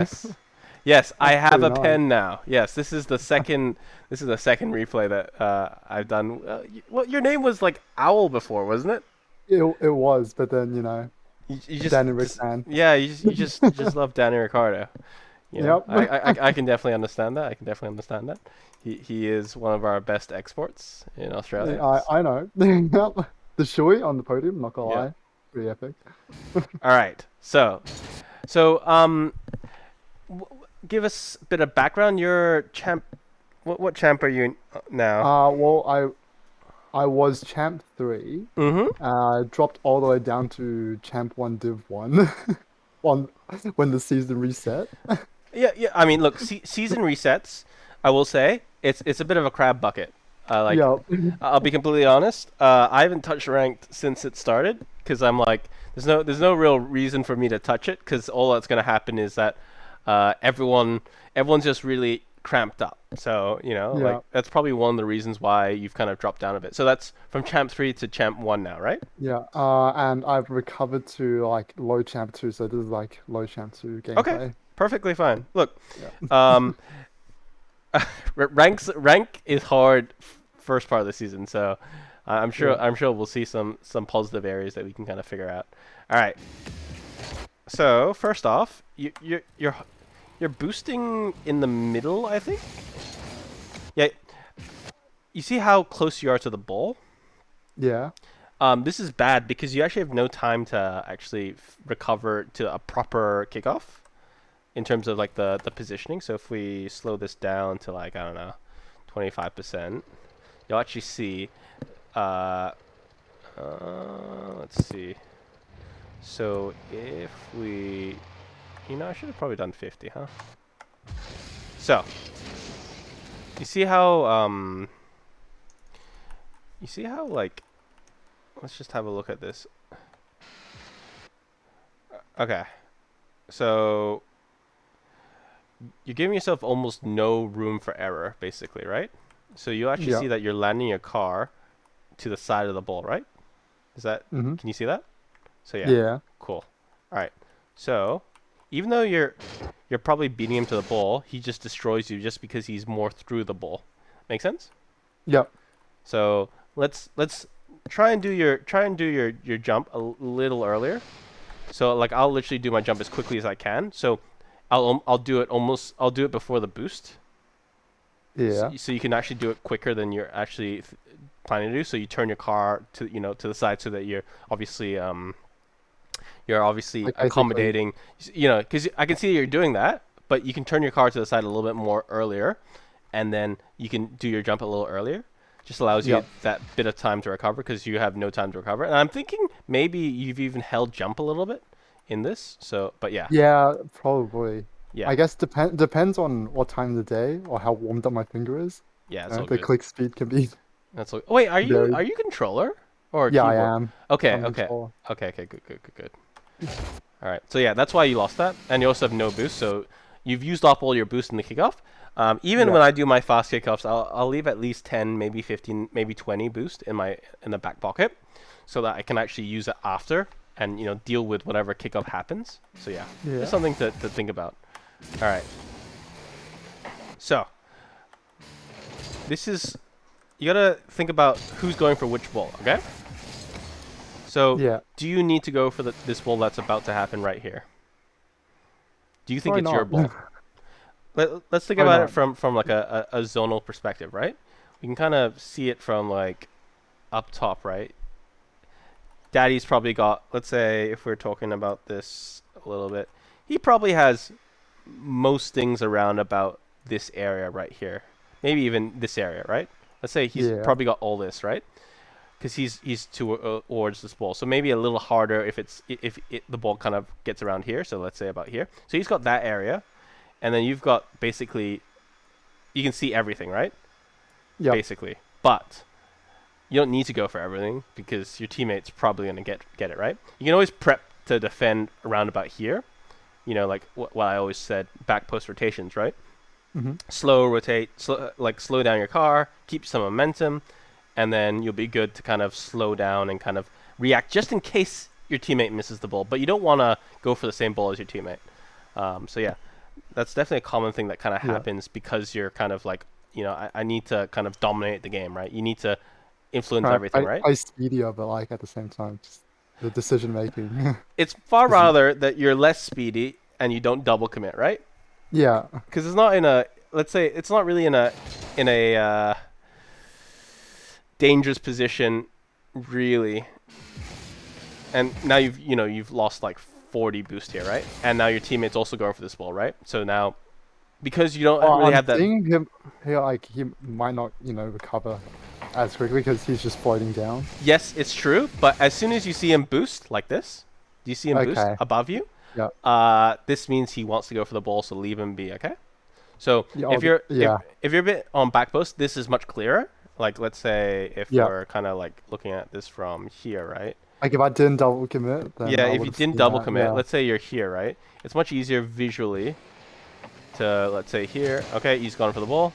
Yes. Yes, I That's have pretty a nice. pen now. Yes, this is the second. This is the second replay that I've done. Well, your name was like Owl before, wasn't it? It was, but then You Danny Rick just fan. yeah, you just love Dani Ricardo. You know, Yep. I can definitely understand that. I can definitely understand that. He is one of our best exports in Australia. I know. Yep. The Shui on the podium, not gonna Yeah. lie. Pretty epic. All right. So give us a bit of background. You're champ. What champ are you now? Well, I was champ three. Mm-hmm. Dropped all the way down to champ one div one, on when the season reset. Yeah, yeah. I mean, look, season resets. I will say it's a bit of a crab bucket. Yep. I'll be completely honest. I haven't touched ranked since it started because I'm like, there's no real reason for me to touch it because all that's gonna happen is that everyone's just really cramped up. So like Yeah. that's probably one of the reasons why you've kind of dropped down a bit. So that's from champ three to champ one now, right? Yeah. And I've recovered to like low champ two, so this is like low champ two Okay, gameplay. perfectly fine. Look, Yeah. um, rank is hard first part of the season, so Yeah. I'm sure we'll see some positive areas that we can kind of figure out. All right. So first off, you're boosting in the middle, I think. Yeah. You see how close you are to the ball? Yeah. This is bad because you actually have no time to actually recover to a proper kickoff in terms of like the positioning. So if we slow this down to like I don't know, 25%, you'll actually see. Uh, let's see. So if we, I should have probably done 50, huh? So you see how you see how like let's just have a look at this. Okay, so you're giving yourself almost no room for error, basically, right? So you actually Yeah. see that you're landing your car to the side of the ball, right? Is that? Mm-hmm. Can you see that? So yeah, Yeah. cool. All right. So even though you're probably beating him to the ball, he just destroys you just because he's more through the ball. Make sense? Yep. So let's try and do your jump a little earlier. So like I'll literally do my jump as quickly as I can. So I'll do it before the boost. Yeah. So you can actually do it quicker than you're actually planning to do. So you turn your car to to the side so that you're obviously Like basically. accommodating, because I can see that you're doing that, but you can turn your car to the side a little bit more earlier, and then you can do your jump a little earlier. Just allows you Yep. that bit of time to recover because you have no time to recover. And I'm thinking maybe you've even held jump a little bit in this. So, but yeah, Yeah, probably. yeah, I guess depends on what time of the day or how warmed up my finger is. yeah, it's all The good. click speed can be That's all. Oh, wait, are varied. you controller or Yeah, I keyboard? am. Okay, I'm a okay, controller. okay, good, good, good, good. All right. So yeah, that's why you lost that, and you also have no boost. So you've used up all your boost in the kickoff. Even Yeah. when I do my fast kickoffs, I'll leave at least 10, maybe 15, maybe 20 boost in the back pocket, so that I can actually use it after and deal with whatever kickoff happens. So yeah, just Yeah. something to think about. All right. So this is you gotta think about who's going for which ball. Okay. So Yeah. do you need to go for this ball that's about to happen right here? Do you think Probably it's your not. ball? Let's think Probably about it not. from like a zonal perspective, right? We can kind of see it from like up top, right? Daddy's probably got, let's say, if we're talking about this a little bit, he probably has most things around about this area right here. Maybe even this area, right? Let's say he's Yeah. probably got all this, right? Because he's towards this ball. So maybe a little harder if the ball kind of gets around here. So let's say about here. So he's got that area, and then you've got basically you can see everything, right? Yep. Basically, but you don't need to go for everything because your teammate's probably gonna get it right. You can always prep to defend around about here. Like what I always said, back post rotations, right? Hmm. Slow rotate, like slow down your car, keep some momentum, and then you'll be good to kind of slow down and kind of react just in case your teammate misses the ball. But you don't want to go for the same ball as your teammate. So yeah, That's definitely a common thing that kind of Yeah. happens because you're kind of like, I need to kind of dominate the game, right? You need to influence Trying to everything, right? play speedier, but like at the same time, just the decision making. It's far Because rather that you're less speedy and you don't double commit, right? yeah. Because it's not in a, let's say, it's not really in a dangerous position, really. And now you've lost like 40 boost here, right? And now your teammate's also going for this ball, right? So now, because you don't Well, really I'm have that. seeing him here. Like he might not, recover as quickly because he's just floating down. Yes, it's true, but as soon as you see him boost like this, do you see him boost Okay. above you? Yeah. This means he wants to go for the ball, so leave him be, okay? So Yeah. if you're Yeah. if you're a bit on back post, this is much clearer. Like let's say if Yeah. we're kind of like looking at this from here, right? Like if I didn't double commit, then Yeah, I if would you have didn't seen double that. commit, Yeah. let's say you're here, right? It's much easier visually to, let's say here. Okay, he's going for the ball.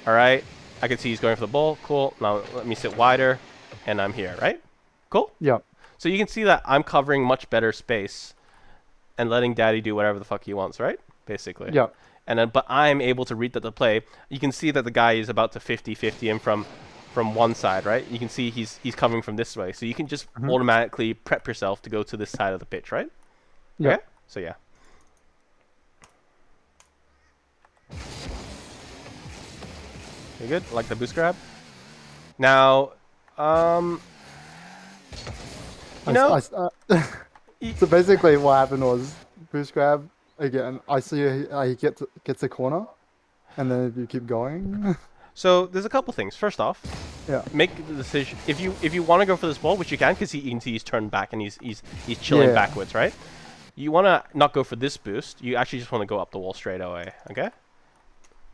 All right, I can see he's going for the ball. Cool. Now let me sit wider, and I'm here, right? Cool. Yeah. So you can see that I'm covering much better space and letting Daddy do whatever the fuck he wants, right? Basically. Yeah. And then, but I'm able to read the play. You can see that the guy is about to 50-50 in from one side, right? You can see he's coming from this way. So you can just Hmm. automatically prep yourself to go to this side of the pitch, right? Yeah. Okay? So yeah. You good? Like the boost grab? Now, um, you I, s- know, I s- so basically, what happened was boost grab again. I see he gets a corner, and then if you keep going, so there's a couple things. First off, yeah, make the decision if you want to go for this ball, which you can, because you can see he's turned back and he's chilling yeah, backwards, right? You want to not go for this boost. You actually just want to go up the wall straight away. Okay?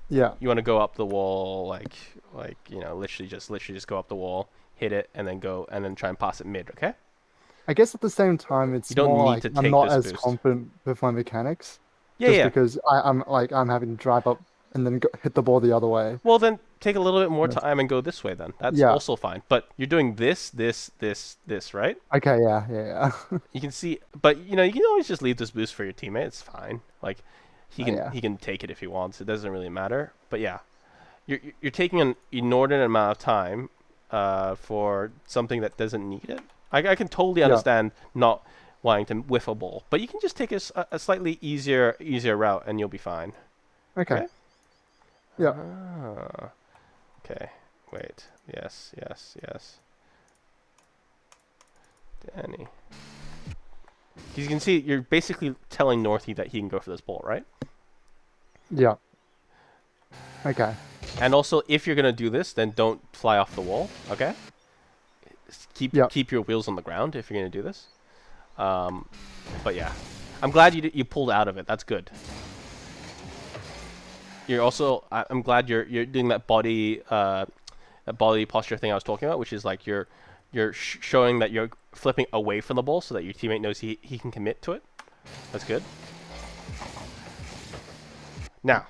yeah, You want to go up the wall literally just go up the wall, hit it, and then go and then try and pass it mid. Okay? I guess at the same time, You it's don't more need like to I'm take not this as boost. confident with my mechanics, Yeah, just yeah. because I'm having to drive up and then hit the ball the other way. Well, then take a little bit more And it's- time and go this way. Then that's Yeah. also fine. But you're doing this, right? Okay. Yeah. Yeah. Yeah. You can see, but you can always just leave this boost for your teammate. It's fine. Like he can Yeah. he can take it if he wants. It doesn't really matter. But yeah, you're taking an inordinate amount of time for something that doesn't need it. I can totally Yeah. understand not wanting to whiff a ball, but you can just take a slightly easier route and you'll be fine. Okay. Okay. Yeah. Ah. Okay. Wait. Yes. Yes. Yes. Danny. Because you can see you're basically telling Northy that he can go for this ball, right? Yeah. Okay. And also, if you're gonna do this, then don't fly off the wall. Okay. Keep Yeah. keep your wheels on the ground if you're gonna do this. But yeah, I'm glad you pulled out of it. That's good. You're also I'm glad you're doing that body posture thing I was talking about, which is like you're showing that you're flipping away from the ball so that your teammate knows he can commit to it. That's good. Now,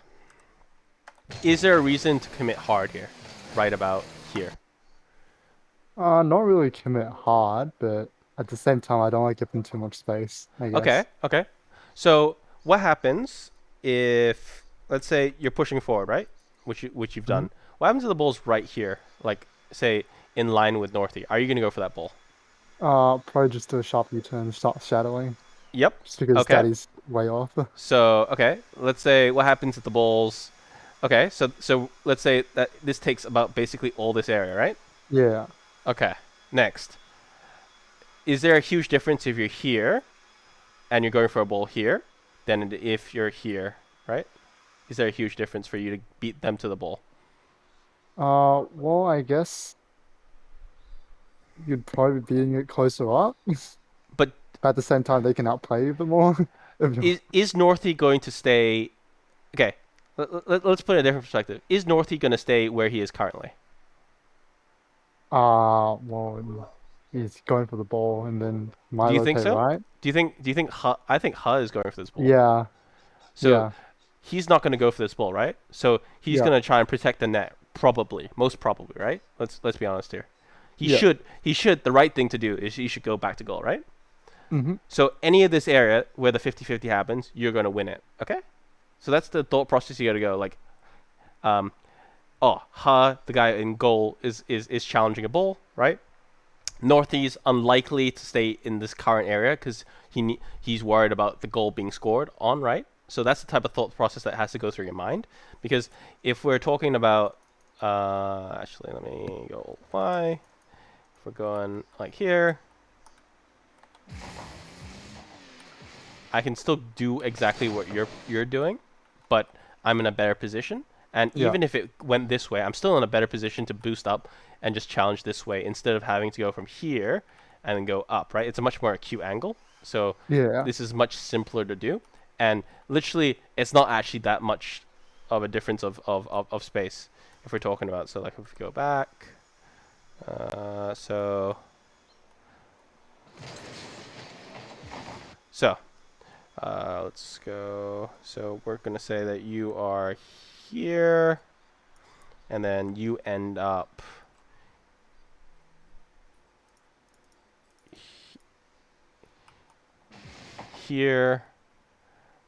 is there a reason to commit hard here? Right about here. Not really commit hard, but at the same time, I don't want to give them too much space, I Okay, guess. okay. So what happens if, let's say you're pushing forward, right? Which you've Hmm. done. What happens if the ball's right here, like say in line with Northy? Are you gonna go for that ball? Probably just do a sharp U-turn and start shadowing, Yep. just because Okay. Daddy's way off. So okay, let's say what happens if the ball's okay. So let's say that this takes about basically all this area, right? Yeah. Okay. Next, is there a huge difference if you're here and you're going for a ball here, than if you're here, right? Is there a huge difference for you to beat them to the ball? Well, I guess you'd probably be beating it closer up. But But at the same time, they can outplay you a bit more. If you- is Northy going to stay? Okay, let's put it in a different perspective. Is Northy going to stay where he is currently? well, he's going for the ball and then might Do you think rotate so? right. Do you think I think Ha is going for this ball. Yeah. So Yeah. he's not going to go for this ball, right? So he's Yeah. going to try and protect the net, probably, most probably, right? Let's be honest here. He Yeah. should he should the right thing to do is he should go back to goal, right? Hmm. So any of this area where the 50-50 happens, you're going to win it. Okay? So that's the thought process you got to go. Like, the guy in goal is challenging a ball, right? Northy's unlikely to stay in this current area because he's worried about the goal being scored on, right? So that's the type of thought process that has to go through your mind. Because if we're talking about, actually, let me go Y. If we're going like here, I can still do exactly what you're doing, but I'm in a better position. And Yeah. even if it went this way, I'm still in a better position to boost up and just challenge this way instead of having to go from here and then go up, right? It's a much more acute angle. So Yeah. this is much simpler to do. And literally, it's not actually that much of a difference of space if we're talking about. So like if we go back, so let's go. So we're going to say that you are here, and then you end up here.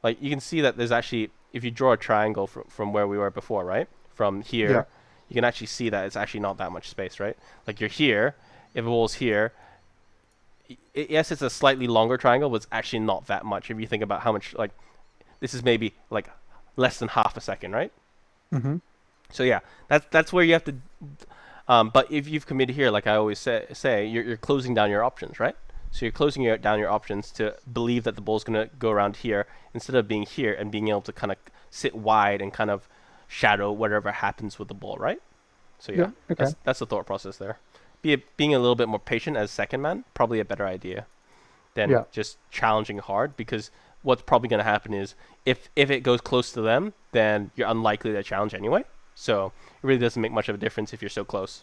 Like, you can see that there's actually, if you draw a triangle from where we were before, right? From here, Yeah. you can actually see that it's actually not that much space, right? Like, you're here, if the wall's here, yes, it's a slightly longer triangle, but it's actually not that much if you think about how much, like, this is maybe, like, less than half a second, right? Mm-hmm. So, yeah, that's where you have to, but if you've committed here, like I always say you're closing down your options, right? So you're closing down your options to believe that the ball's going to go around here instead of being here and being able to kind of sit wide and kind of shadow whatever happens with the ball, right? So yeah, Yeah. Okay. that's the thought process there. Being a little bit more patient as second man, probably a better idea than Yeah. just challenging hard, because what's probably going to happen is if it goes close to them, then you're unlikely to challenge anyway. So it really doesn't make much of a difference if you're so close.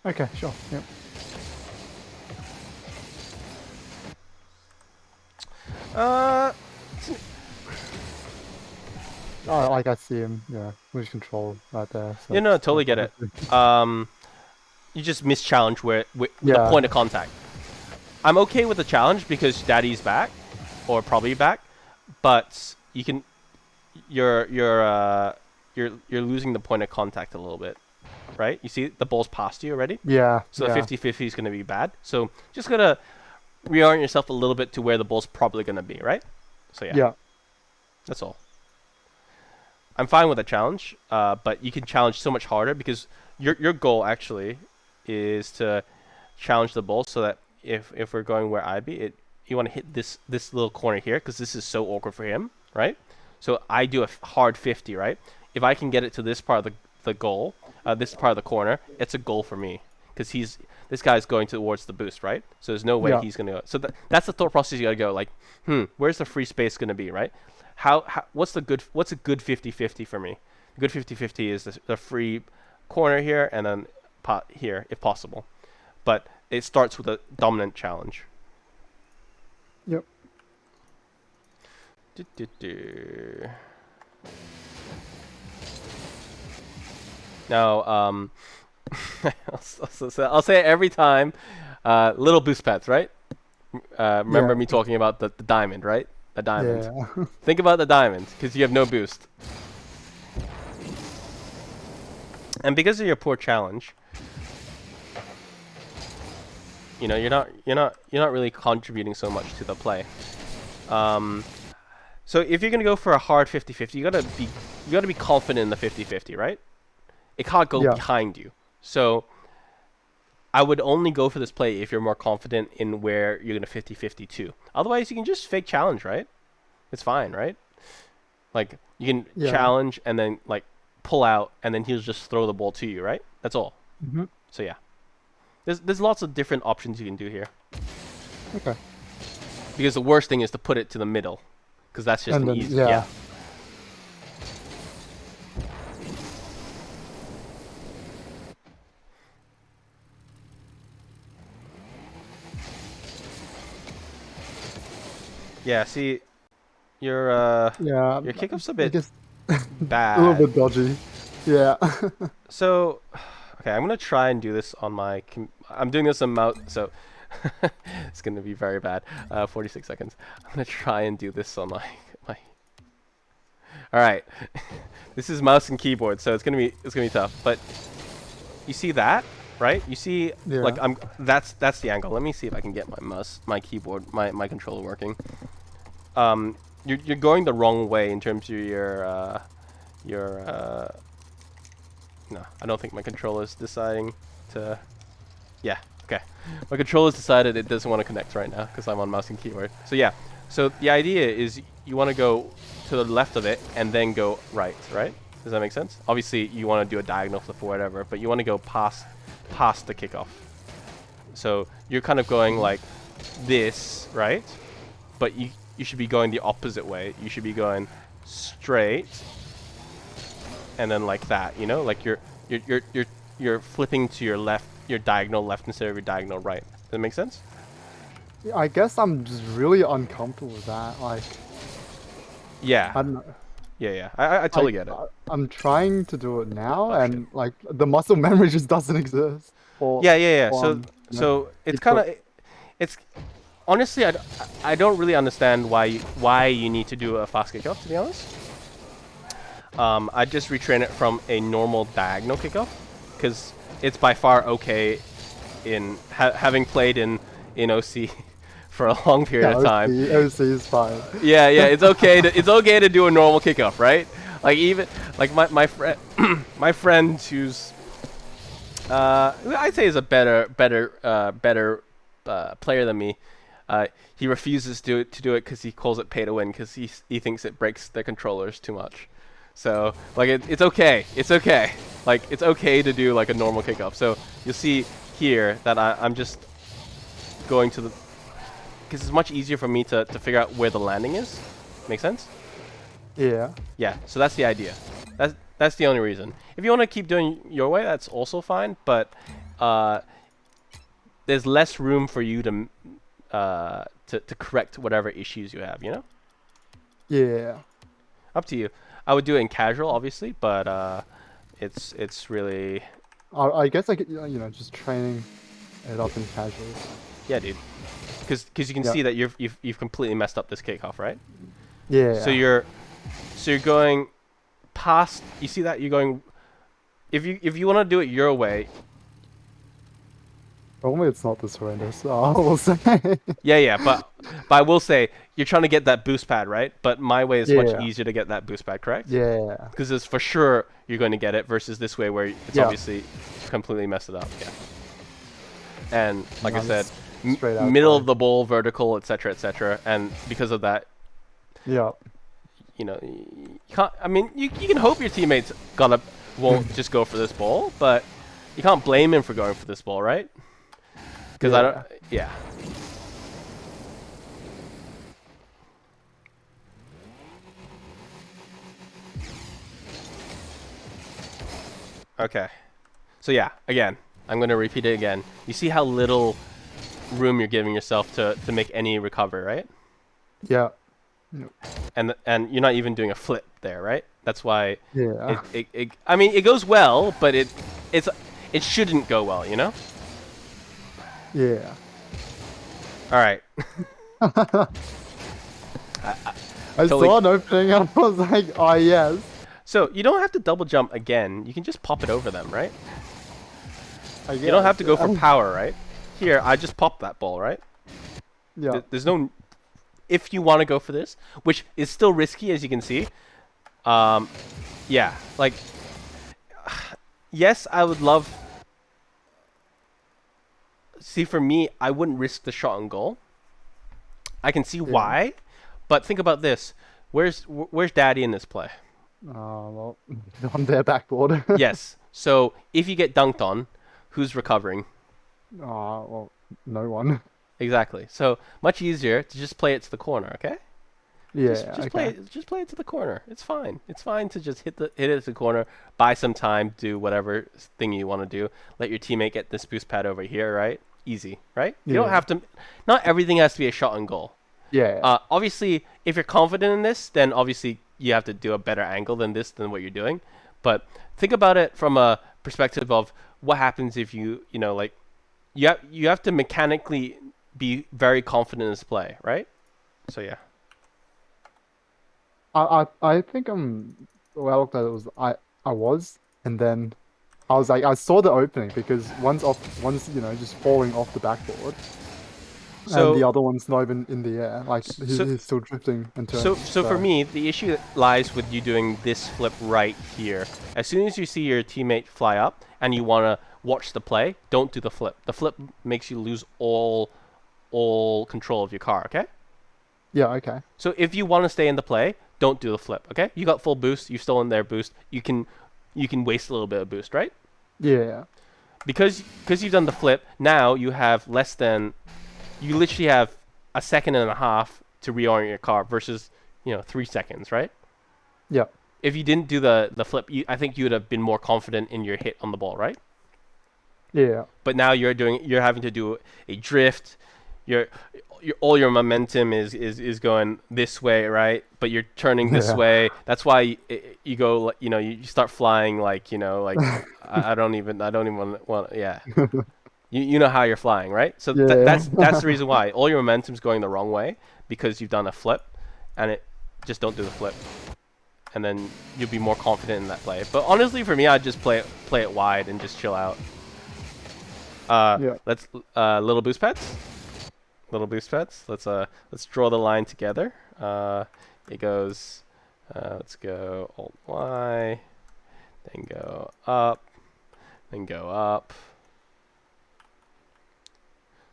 Okay. Sure. Yeah. Uh, Oh, like I see him. Yeah. Lose control right there. So you know, it's totally get it. You just mischallenge with the yeah. point of contact. I'm okay with the challenge because Daddy's back, or probably back, but you can, you're you're losing the point of contact a little bit, right? You see the ball's past you already, Yeah. so Yeah. the 50-50 is going to be bad. So just gotta reorient yourself a little bit to where the ball's probably going to be, right? So yeah, Yeah. that's all. I'm fine with a challenge, but you can challenge so much harder because your goal actually is to challenge the ball so that if we're going where I'd be, you want to hit this little corner here because this is so awkward for him, right? So I do a hard 50, right? If I can get it to this part of the goal, this part of the corner, it's a goal for me because this guy's going towards the boost, right? So there's no way Yeah. he's gonna go. So that's the thought process you gotta go. Like, where's the free space gonna be, right? What's a good 50-50 for me? A good 50-50 is the free corner here and then pot here if possible. But it starts with a dominant challenge. Yep. Do. Now, I'll say it every time. Little boost pads, right? Remember Yeah. me talking about the diamond, right? The diamond. Yeah. Think about the diamond because you have no boost. And because of your poor challenge, you know, you're not really contributing so much to the play. So if you're gonna go for a hard 50-50, you gotta be confident in the 50-50, right? It can't go Yeah. behind you. So I would only go for this play if you're more confident in where you're gonna 50-50 to. Otherwise, you can just fake challenge, right? It's fine, right? Like you can Yeah. challenge and then like pull out, and then he'll just throw the ball to you, right? That's all. Mm-hmm. So yeah, there's lots of different options you can do here. Okay. Because the worst thing is to put it to the middle, because that's just And an then easy. yeah. Yeah. Yeah. See, your Yeah. your kickup's a I bit guess a little bad. bit dodgy. Yeah. So, okay, I'm gonna try and do this on my. I'm doing this on mouse, so it's gonna be very bad. 46 seconds. I'm gonna try and do this on my All right. This is mouse and keyboard, so it's gonna be tough. But you see that, right? You see, like Yeah. that's the angle. Let me see if I can get my keyboard, my controller working. You're going the wrong way in terms of your. No, I don't think my controller is deciding to. Yeah, okay. My controller's decided it doesn't want to connect right now because I'm on mouse and keyboard. So yeah, so the idea is you want to go to the left of it and then go right, right? Does that make sense? Obviously, you want to do a diagonal flip or whatever, but you want to go past the kickoff. So you're kind of going like this, right? But you should be going the opposite way. You should be going straight and then like that, you know? Like you're flipping to your left, your diagonal left instead of your diagonal right. Does that make sense? Yeah, I guess I'm just really uncomfortable with that. Like, Yeah. I don't know. Yeah. I totally get it. I'm trying to do it now, Oh shit. and like the muscle memory just doesn't exist. Yeah. For So you know, so it's keep kind put- of it's honestly I don't really understand why you need to do a fast kickoff, to be honest. I just retrain it from a normal diagonal kickoff because it's by far okay in having played in OC for a long period yeah, of time. OC is fine. Yeah, it's okay to do a normal kickoff, right? Like even like my friend my friend who's I'd say is a better player than me. He refuses to do it because he calls it pay to win because he thinks it breaks the controllers too much. So like it's okay. It's okay. Like it's okay to do like a normal kickoff. So you'll see here that I'm just going to the because it's much easier for me to figure out where the landing is. Make sense? Yeah. Yeah. So that's the idea. That's the only reason. If you want to keep doing your way, that's also fine. But there's less room for you to correct whatever issues you have. You know? Yeah. Up to you. I would do it in casual, obviously, but it's really I guess like just training it up in casual. yeah, dude. Because you can Yeah. see that you've completely messed up this kickoff, right? Yeah. So you're going past. You see that you're going. If you want to do it your way, Normally it's not this horrendous. I will say. yeah. But I will say you're trying to get that boost pad, right? But my way is much Yeah. easier to get that boost pad, correct? Yeah. Because it's for sure you're going to get it versus this way where it's Yeah. obviously completely messed it up. Yeah. And like I No, said, it's straight out middle fine. of the ball, vertical, etc. And because of that, Yeah. you can't. I mean, you can hope your teammates won't just go for this ball, but you can't blame him for going for this ball, right? Because I don't. Yeah. Okay. So yeah, again, I'm gonna repeat it again. You see how little room you're giving yourself to make any recovery, right? Yeah. And you're not even doing a flip there, right? That's why Yeah. I mean, it goes well, but it shouldn't go well, you know? Yeah. All right. I Totally. saw an opening and I was like, oh yes. So you don't have to double jump again. You can just pop it over them, right? I You don't have to go for guess. power, right? Here, I just popped that ball, right? Yeah. There's no. If you want to go for this, which is still risky, as you can see. Yeah, like. Yes, I would love. See, for me, I wouldn't risk the shot on goal. I can see why, but think about this. Where's Daddy in this play? Well, on their backboard. Yes. So if you get dunked on, who's recovering? Well, no one. Exactly. So much easier to just play it to the corner. Okay. Yeah. Just play it. Just play it to the corner. It's fine. It's fine to just hit it to the corner. Buy some time. Do whatever thing you want to do. Let your teammate get this boost pad over here. Right. Easy. Right. You don't Yeah. have to. Not everything has to be a shot on goal. Yeah. Obviously, if you're confident in this, then obviously you have to do a better angle than what you're doing. But think about it from a perspective of what happens if you like you have to mechanically be very confident in this play, right? So yeah. I think the way I looked at it was I was, and then I was like I saw the opening because one's just falling off the backboard, and the So other one's not even in the air. Like so he's still drifting and turning. so for So me, the issue lies with you doing this flip right here. As soon as you see your teammate fly up and you want to watch the play, don't do the flip. The flip makes you lose all control of your car, okay? yeah, okay, So if you want to stay in the play, don't do the flip, okay? You got full boost, you've stolen their boost. You can waste a little bit of boost, right? yeah, Because you've done the flip, now you literally have a second and a half to reorient your car versus 3 seconds, right? yeah, If you didn't do the flip, I think you would have been more confident in your hit on the ball, right? yeah, But now you're having to do a drift. All your momentum is going this way, right? But you're turning this yeah, way. That's why you go, you start flying like I don't even want yeah. You know how you're flying, right? So yeah, that's the reason why all your momentum's going the wrong way because you've done a flip, and it just don't do the flip, and then you'll be more confident in that play. But honestly, for me, I'd just play it wide and just chill out. yeah. Let's little boost pads. Little boost pads. Let's draw the line together. It goes. Let's go Alt Y, then go up, then go up.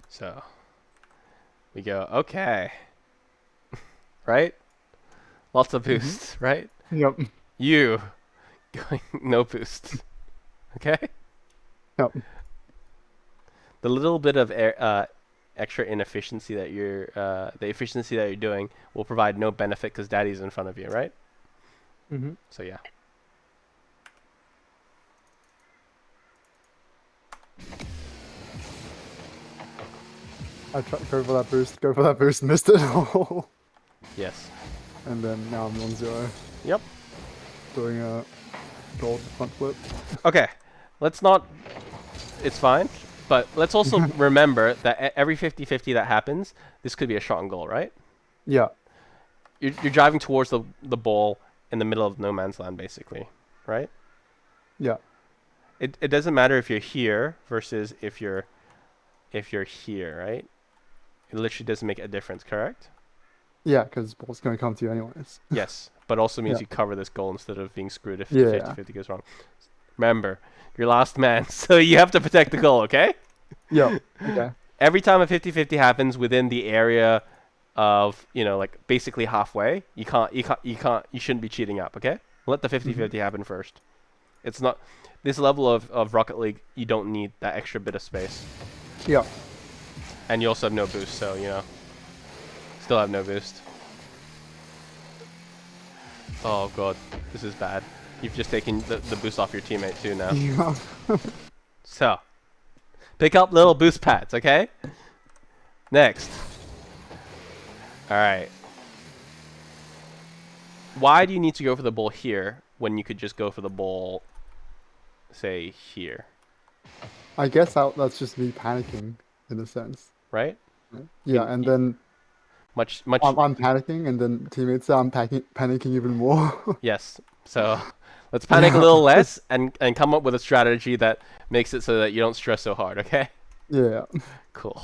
So we go okay, right? Lots of Hmm. boosts, right? Yep, You going no boost. Okay. yep. The little bit of extra inefficiency the efficiency that you're doing will provide no benefit because daddy's in front of you, right? Hmm. So yeah. I tried go for that boost, missed it all, Yes. and then now I'm 1-0, Yep. doing a gold front flip. Okay. Let's not. It's fine. But let's also remember that every 50-50 that happens, this could be a shot on goal, right? Yeah, You're driving towards the ball in the middle of no man's land, basically, right? yeah, It doesn't matter if you're here versus if you're here, right? It literally doesn't make a difference, correct? yeah. Because ball's gonna come to you anyways. Yes, but also means Yeah, you cover this goal instead of being screwed if the yeah, 50-50 goes wrong. Remember, you're last man, so you have to protect the goal, okay? yep. Okay. Every time a 50-50 happens within the area of, like basically halfway, you shouldn't be cheating up, okay? Let the Hmm. 50-50 happen first. It's not this level of Rocket League, you don't need that extra bit of space. Yeah. And you also have no boost, so, still have no boost. Oh god, this is bad. You've just taken the boost off your teammate too now. Yeah. So, pick up little boost pads, okay? Next. Alright. Why do you need to go for the ball here when you could just go for the ball, say, here? I guess that's just me panicking in a sense. Right? I Yeah, mean, and then much. I'm panicking, and then teammates say I'm panicking even more. Yes. So, let's panic a Yeah. little less and come up with a strategy that makes it so that you don't stress so hard, okay? Yeah. Cool.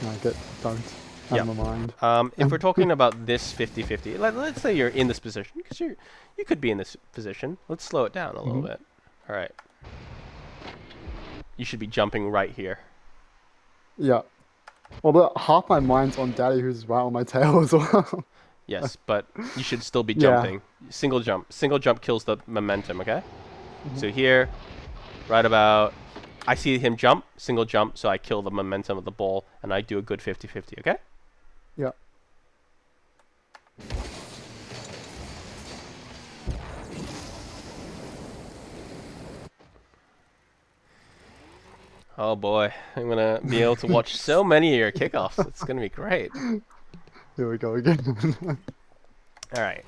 I get dunked out Yeah. of my mind. If we're talking about this 50-50, let's say you're in this position, because you could be in this position. Let's slow it down a little Hmm. bit. All right. You should be jumping right here. Yeah. Although half my mind's on Daddy, who's right on my tail as well. Yes, but you should still be Yeah. jumping. Single jump. Single jump kills the momentum, okay? Hmm. So here, right about, I see him jump, single jump, so I kill the momentum of the ball, and I do a good 50-50, okay? Yeah. Oh boy, I'm going to be able to watch so many of your kickoffs. It's going to be great. Here we go again. All right.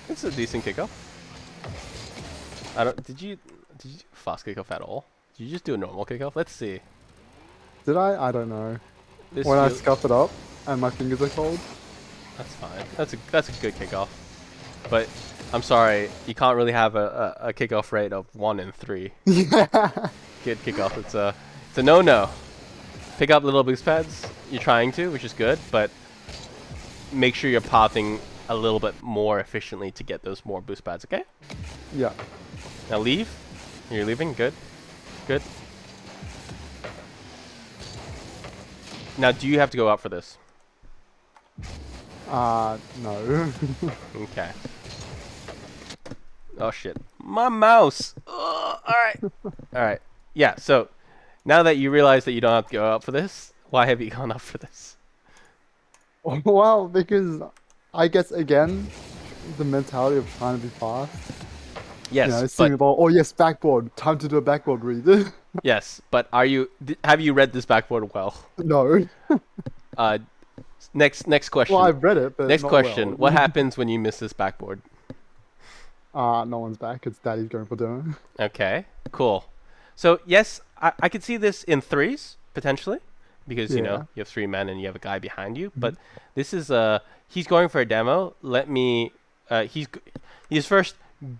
It's a decent kickoff. Did you do fast kickoff at all? Did you just do a normal kickoff? Let's see. Did I? I don't know. This When I feel scuff it up and my fingers are cold. that's fine. That's a good kickoff. But I'm sorry, you can't really have a kickoff rate of 1 in 3. Yeah. Good kickoff. It's a no-no. Pick up little boost pads. You're trying to, which is good, but make sure you're pathing a little bit more efficiently to get those more boost pads. Okay. Yeah. Now leave. You're leaving. Good. Good. Now, do you have to go out for this? No. Okay. Oh shit. My mouse. Ugh, all right. All right. Yeah. So now that you realize that you don't have to go out for this, why have you gone up for this? Well, because I guess again, the mentality of trying to be fast. Yes, Seeing but the ball. Oh yes, backboard. Time to do a backboard read. yes, but have you read this backboard well? No. Uh, next Well, question. I've read it, but Next not question. well. What happens when you miss this backboard? No one's back. It's Daddy's going for dinner. Okay, cool. So yes, I could see this in threes potentially, because Yeah. you have 3 men and you have a guy behind you. Mhm. But this is he's going for a demo. Let me he's first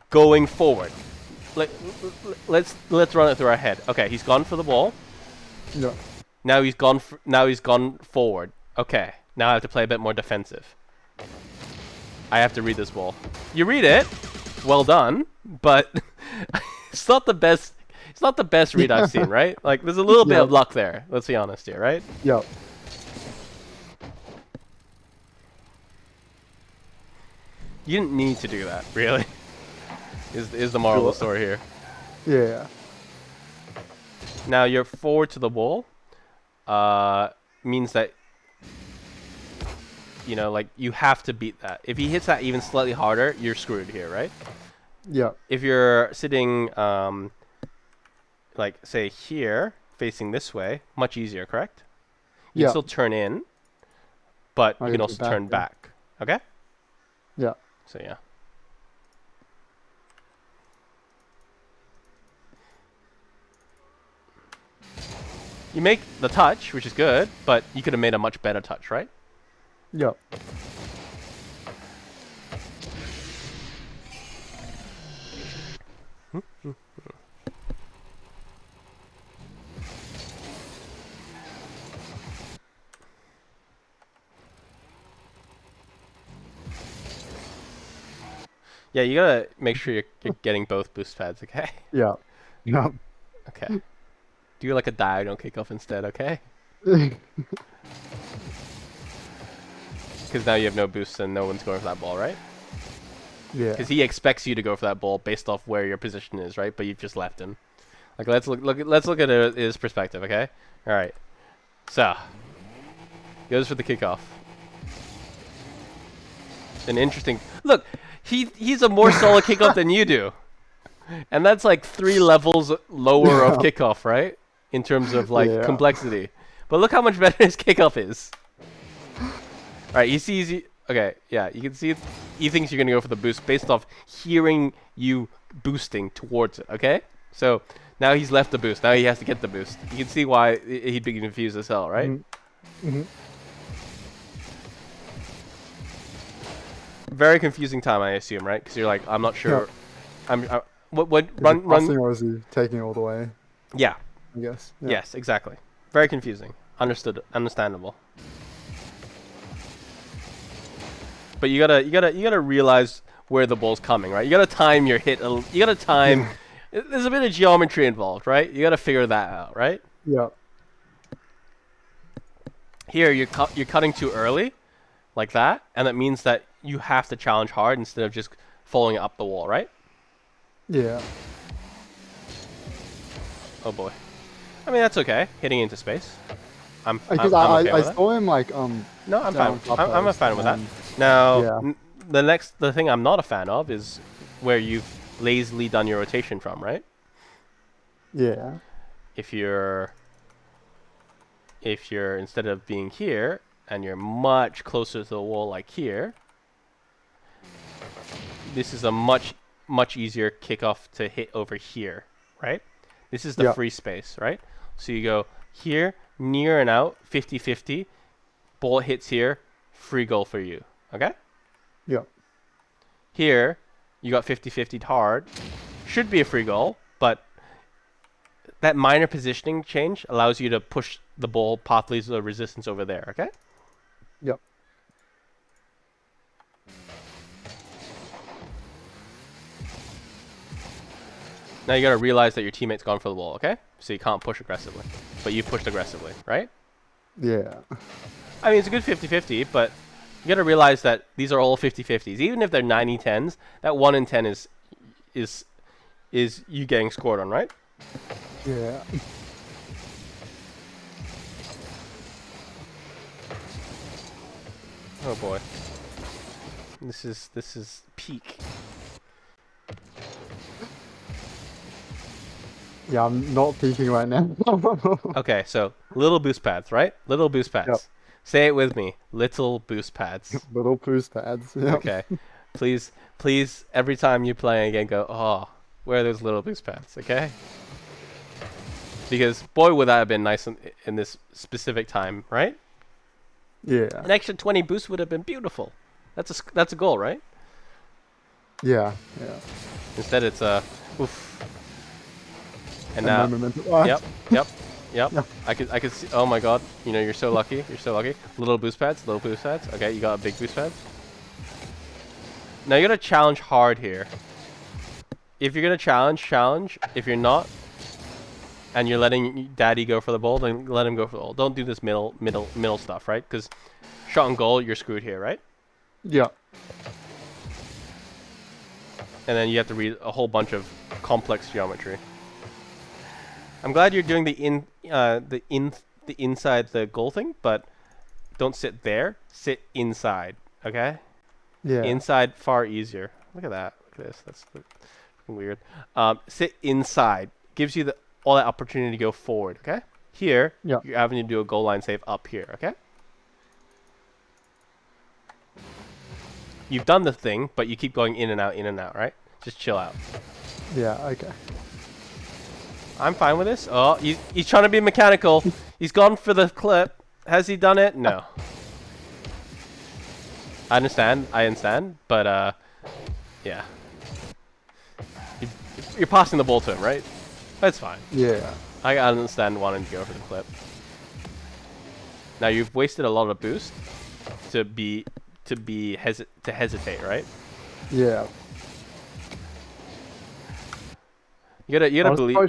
going forward. Let, let's run it through our head. Okay, he's gone for the ball. Yeah. Now he's gone forward. Okay, now I have to play a bit more defensive. I have to read this ball. You read it. Well done, but it's not the best. It's not the best read I've seen, right? Like, there's a little bit of Yep. luck there. Let's be honest here, right? Yep. You didn't need to do that, really. Is the moral of the Sure. story here? Yeah. Now you're forward to the ball. Means that like you have to beat that. If he hits that even slightly harder, you're screwed here, right? Yep. If you're sitting, like say here, facing this way, much easier, correct? You can Yeah. still turn in, but I you can get to also turn yeah. back. Okay? Yeah. So yeah. You make the touch, which is good, but you could have made a much better touch, right? Yep. Yeah, you gotta make sure you're getting both boost pads, okay? Yeah. Yep. Okay. Do like a diagonal kickoff instead, okay? Because now you have no boosts and no one's going for that ball, right? Yeah. Because he expects you to go for that ball based off where your position is, right? But you've just left him. Like let's look at his perspective, okay? All right. So goes for the kickoff. An interesting look. He's a more solid kickoff than you do, and that's like 3 levels lower of Yeah. kickoff, right? In terms of like Yeah. complexity. But look how much better his kickoff is. All right, he sees you. Okay, yeah, you can see he thinks you're gonna go for the boost based off hearing you boosting towards it. Okay, so now he's left the boost. Now he has to get the boost. You can see why he'd be confused as hell, right? Mm-hmm. Very confusing time, I assume, right? Because you're like, I'm not sure. Yep. What Is run it passing run? or is he taking it all the way? Yeah. I guess. Yeah. Yes, exactly. Very confusing. Understandable. But you gotta realize where the ball's coming, right? You gotta time your hit. You gotta time. There's a bit of geometry involved, right? You gotta figure that out, right? Yeah. Here you're cutting too early, like that, and that means that you have to challenge hard instead of just following it up the wall, right? Yeah. Oh boy. I mean that's okay. Hitting into space. Because I'm I okay I with that. saw him like No, I'm down fine. top I'm a post, fan with that. and Now, yeah. the thing I'm not a fan of is where you've lazily done your rotation from, right? Yeah. If you're instead of being here and you're much closer to the wall like here, this is a much easier kickoff to hit over here, right? This is the Yeah. free space, right? So you go Here, near and out, 50-50. Ball hits here, free goal for you. Okay? Yeah. Here, you got 50-50 hard. Should be a free goal, but that minor positioning change allows you to push the ball pathways of resistance over there, okay? Yeah. Now you gotta realize that your teammate's gone for the ball, okay? So you can't push aggressively. But you pushed aggressively, right? Yeah. I mean, it's a good 50-50, but you gotta realize that these are all 50-50s. Even if they're 90-10s, that 1 in 10 is you getting scored on, right? Yeah. Oh boy. This is peak. Yeah, I'm not peeking right now. Okay, so little boost pads, right? Little boost Yep. pads. Say it with me. Little boost pads. Little boost pads. Yep. Okay. Please, every time you play again, go, oh, where are those little boost pads, okay? Because, boy, would that have been nice in this specific time, right? Yeah. An extra 20 boost would have been beautiful. That's a goal, right? Yeah. Yeah. Instead, it's a, oof. And And now, no momentum. yep, yep, yep. Yeah. I could see, oh my god, you know, you're so lucky, you're so lucky. Little boost pads. Okay, you got a big boost pads. Now you gotta challenge hard here. If you're gonna challenge. If you're not, and you're letting Daddy go for the ball, then let him go for the ball. Don't do this middle stuff, right? Because shot on goal, you're screwed here, right? Yeah. And then you have to read a whole bunch of complex geometry. I'm glad you're doing the inside the goal thing, but don't sit there. Sit inside, okay? Yeah. Inside far easier. Look at that. Look at this. That's weird. Sit inside gives you all that opportunity to go forward. Okay. Here, Yeah. you're having to do a goal line save up here. Okay. You've done the thing, but you keep going in and out, right? Just chill out. Yeah. Okay. I'm fine with this. Oh, he's trying to be mechanical. He's gone for the clip. Has he done it? No. I understand, but yeah. You're passing the ball to him, right? That's fine. Yeah. I understand wanting to go for the clip. Now you've wasted a lot of boost to hesitate, right? Yeah. You gotta believe. I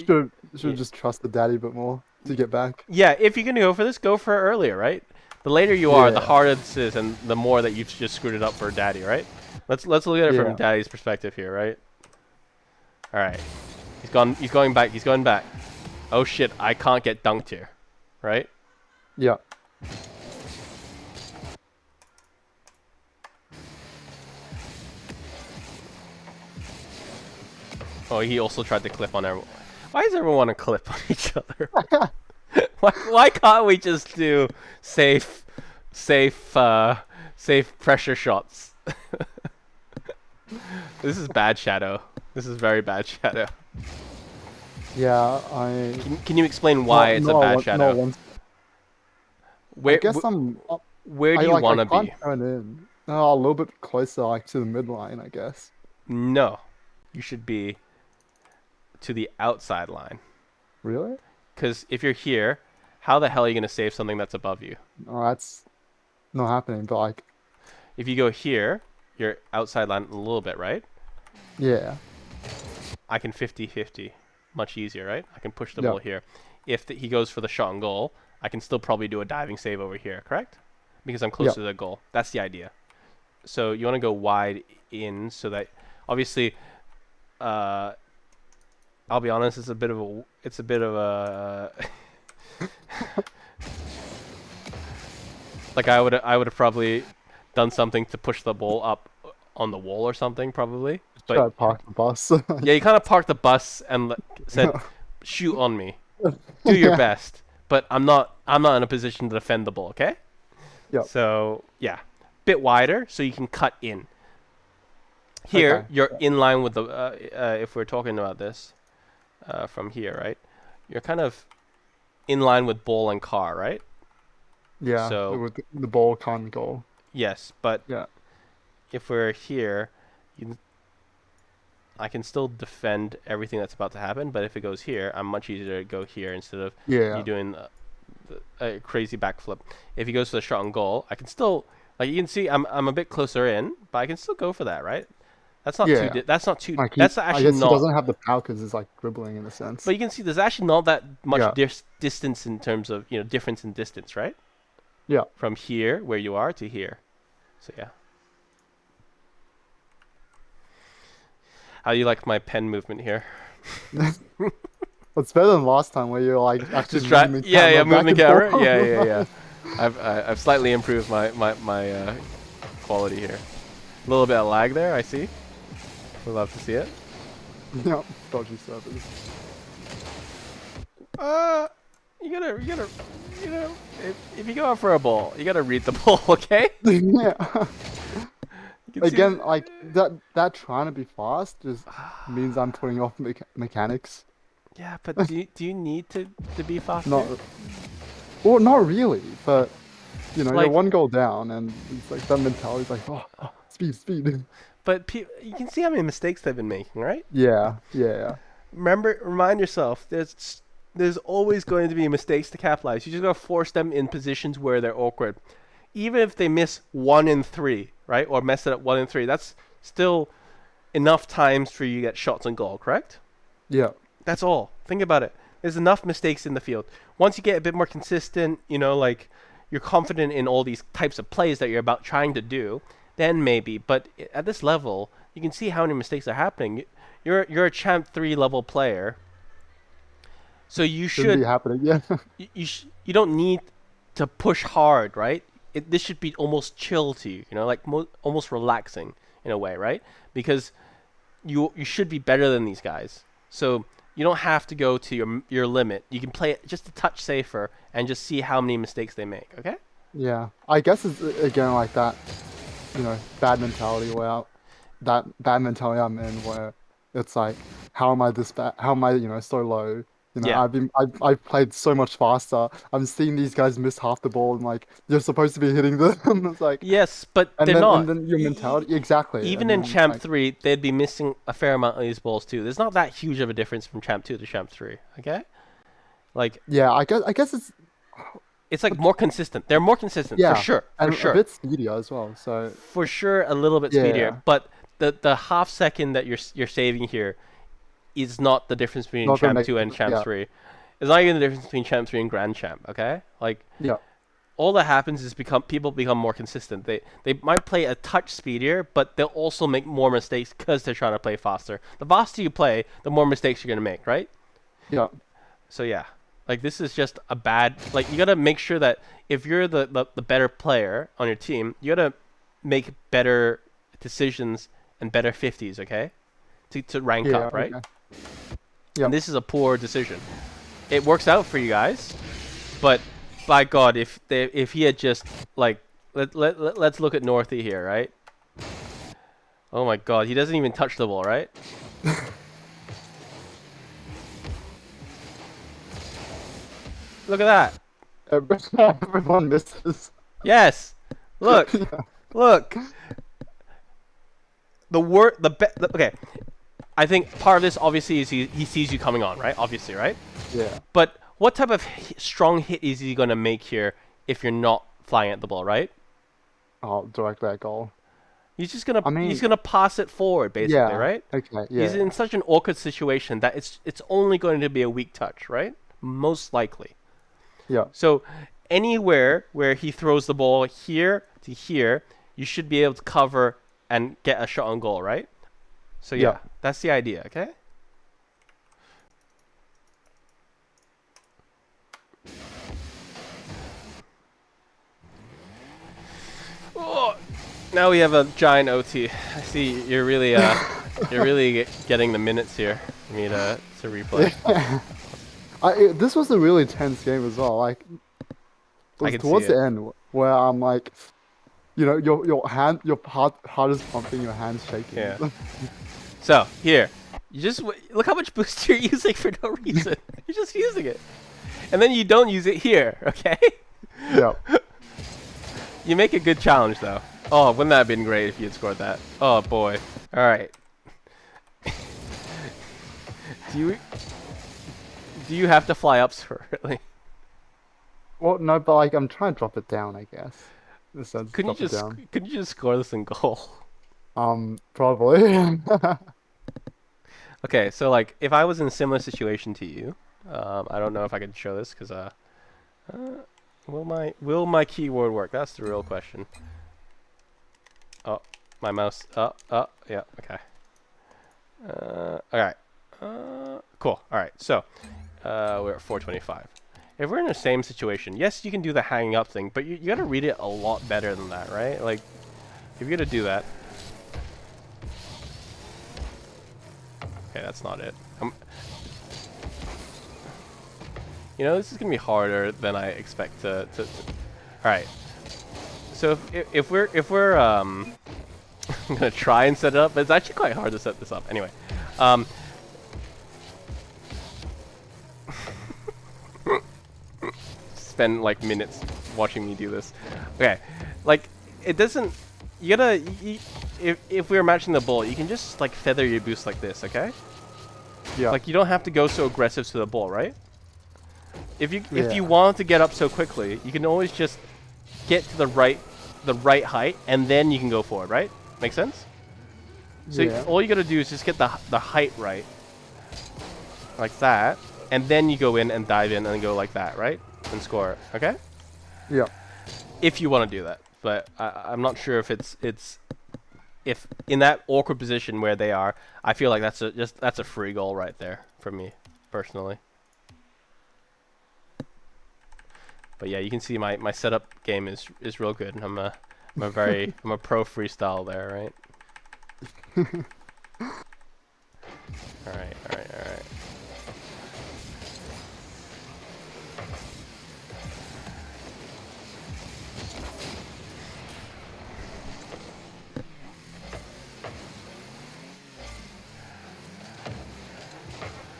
should just trust the daddy a bit more to get back. Yeah, if you're gonna go for this, go for it earlier, right? The later you are, the Yeah. harder this is, and the more that you've just screwed it up for Daddy, right? Let's look at it Yeah. from Daddy's perspective here, right? All right, he's going back. He's going back. Oh shit! I can't get dunked here, right? Yeah. Oh, he also tried to clip on everyone. Why does everyone want to clip on each other? why can't we just do safe pressure shots? This is bad shadow. This is very bad shadow. Yeah. Can you explain why it's a bad shadow? I Where guess where do you want to I be? can't turn in. No, a little bit closer, like to the midline, I guess. No, you should be to the outside line. Really? Because if you're here, how the hell are you going to save something that's above you? Oh, that's not happening. But like, If you go here, you're outside line a little bit, right? yeah. I can 50-50. Much easier, right? I can push the Yeah. ball here. If he goes for the shot on goal, I can still probably do a diving save over here, correct? Because I'm close Yeah. to the goal. That's the idea. So you want to go wide in so that obviously I'll be honest, it's a bit of a like I would have probably done something to push the ball up on the wall or something probably. Try to But park the bus. yeah, you kind of parked the bus and said, "Shoot on me, do your Yeah. best." But I'm not in a position to defend the ball. Okay. Yep. So yeah, bit wider so you can cut in. Here Okay. you're in line with the if we're talking about this from here, right? You're kind of in line with ball and car, right? Yeah, So with the ball can't go. yes, but Yeah. if we're here, you, I can still defend everything that's about to happen. But if it goes here, I'm much easier to go here instead of you Yeah. doing a crazy backflip. If he goes for the shot on goal, I can still, like you can see, I'm a bit closer in, but I can still go for that, right? That's not too. Yeah. That's not too. Like That's I actually guess he not. doesn't have the power because it's like dribbling in a But sense. you can see there's actually not that much Yeah. distance in terms of difference in distance, right? Yeah. From here where you are to here. So yeah. How do you like my pen movement here? It's better than last time where you're like actually Just try. moving the Yeah, camera moving back the and camera. Yeah. forth. I've slightly improved my quality here. A little bit of lag there, I see. We'd love to see it. Yeah. Dodgy servers. Uh, you gotta, you know, if you go out for a ball, you gotta read the ball, okay? Yeah. You can see. Again, like that trying to be fast just means I'm putting off mechanics. Yeah, but do you need to be faster? Not, well, not really, but you're Like, one goal down, and it's like that mentality is like, speed, speed. but you can see how many mistakes they've been making, right? Yeah, yeah, Remind yourself, there's always going to be mistakes to capitalize. You just gotta force them in positions where they're awkward. Even if they miss 1 in 3, right, or mess it up 1 in 3, that's still enough times for you to get shots on goal, correct? yeah, That's all. Think about it. There's enough mistakes in the field. Once you get a bit more consistent, like you're confident in all these types of plays that you're about trying to do, then maybe. But at this level, you can see how many mistakes are happening. You're a champ 3 level player, so you shouldn't be should happening. Yeah, you don't need to push hard, right? This should be almost chill to you, like almost relaxing in a way, right? Because you should be better than these guys. So you don't have to go to your limit. You can play it just a touch safer and just see how many mistakes they make. Okay? yeah. I guess it's again like that, bad mentality that bad mentality I'm in where it's like, how am I this bad? How am I, so low? Yeah. I've played so much faster. I'm seeing these guys miss half the ball and like you're supposed to be hitting them. It's like, Yes, but and they're then not. your mentality exactly. Even And in then it's Champ like, 3, they'd be missing a fair amount of these balls too. There's not that huge of a difference from Champ 2 to Champ 3. Okay? Like yeah, I guess it's like more consistent. They're more consistent for yeah, sure. For and a sure. bit speedier as well. So For sure a little bit speedier, yeah, but the half second that you're saving here is not the difference between not gonna Champ make 2 and Champ yeah, 3. It's not even the difference between Champ 3 and Grand Champ, okay? Like yeah, all that happens is people become more consistent. They might play a touch speedier, but they'll also make more mistakes because they're trying to play faster. The faster you play, the more mistakes you're gonna make, right? yeah, So yeah, like this is just a bad. Like you gotta make sure that if you're the better player on your team, you gotta make better decisions and better 50s, okay? To rank yeah. up, right? Okay. And Yep. this is a poor decision. It works out for you guys, but by God, if he had just like let's look at Northy here, right? Oh my God, he doesn't even touch the ball, right? Look at that. Everyone misses. Yes. Look. Yeah. Look. Okay. I think part of this obviously is he sees you coming on, right? Obviously, right? Yeah. But what type of strong hit is he gonna make here if you're not flying at the ball, right? Oh, direct that goal. He's just I mean, gonna pass it forward, basically, yeah. right? Okay. He's Yeah. in such an awkward situation that it's only going to be a weak touch, right? Most likely. Yeah. So anywhere where he throws the ball here to here, you should be able to cover and get a shot on goal, right? So yeah, Yeah. that's the idea, okay? Oh, now we have a giant OT. I see you're really getting the minutes here for me to replay. This was a really tense game as well. Like, it I was can see towards it. the end where I'm like, your heart is pumping, your hands shaking. Yeah. So here, you just look how much boost you're using for no reason. You're just using it. and then you don't use it here, okay? Yep. You make a good challenge, though. Oh, wouldn't that have been great if you had scored that? Oh, boy. All right. Do you have to fly up separately? Well, no, but like I'm trying to drop it down, I guess. This says Couldn't drop you it just down. couldn't you just score this in goal? Probably. Okay, so like if I was in a similar situation to you, I don't know if I can show this because will my keyboard work? That's the real question. Oh, my mouse. Yeah, okay. All right. Cool. All right. So, we're at 425. If we're in the same situation, yes, you can do the hanging up thing, but you gotta read it a lot better than that, right? Like, if you're gonna do that. Okay, that's not it. This is gonna be harder than I expect to. All right. So if we're I'm gonna try and set it up, but it's actually quite hard to set this up. Anyway, spend like minutes watching me do this. Okay, like it doesn't. You gotta. If we were matching the bull, you can just like feather your boost like this. Okay. Yeah. Like you don't have to go so aggressive to the bull, right? If you Yeah. want to get up so quickly, you can always just get to the right height, and then you can go forward, right? Make sense? So Yeah. all you gotta do is just get the height right, like that, and then you go in and dive in and go like that, right? And score, okay? Yeah. If you want to do that, but I'm not sure if if in that awkward position where they are, I feel like that's a free goal right there for me personally. But yeah, you can see my setup game is real good. I'm a pro freestyle there, right? All right.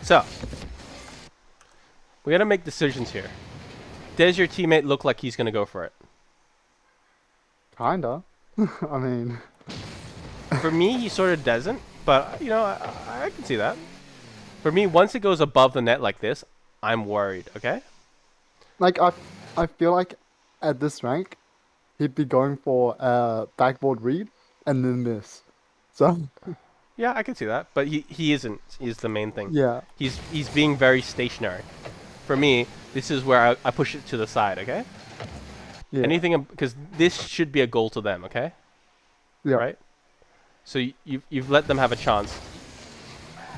So, we gotta make decisions here. Does your teammate look like he's gonna go for it? Kinda. I mean, For me, he sort of doesn't, but I can see that. For me, once it goes above the net like this, I'm worried. Okay. like I feel like at this rank, he'd be going for a backboard read and then this. So Yeah, I can see that, but he isn't. Is the main thing. yeah. He's being very stationary. For me, this is where I push it to the side. Okay. Yeah. Anything because this should be a goal to them. Okay. Yeah. Right. So you've let them have a chance.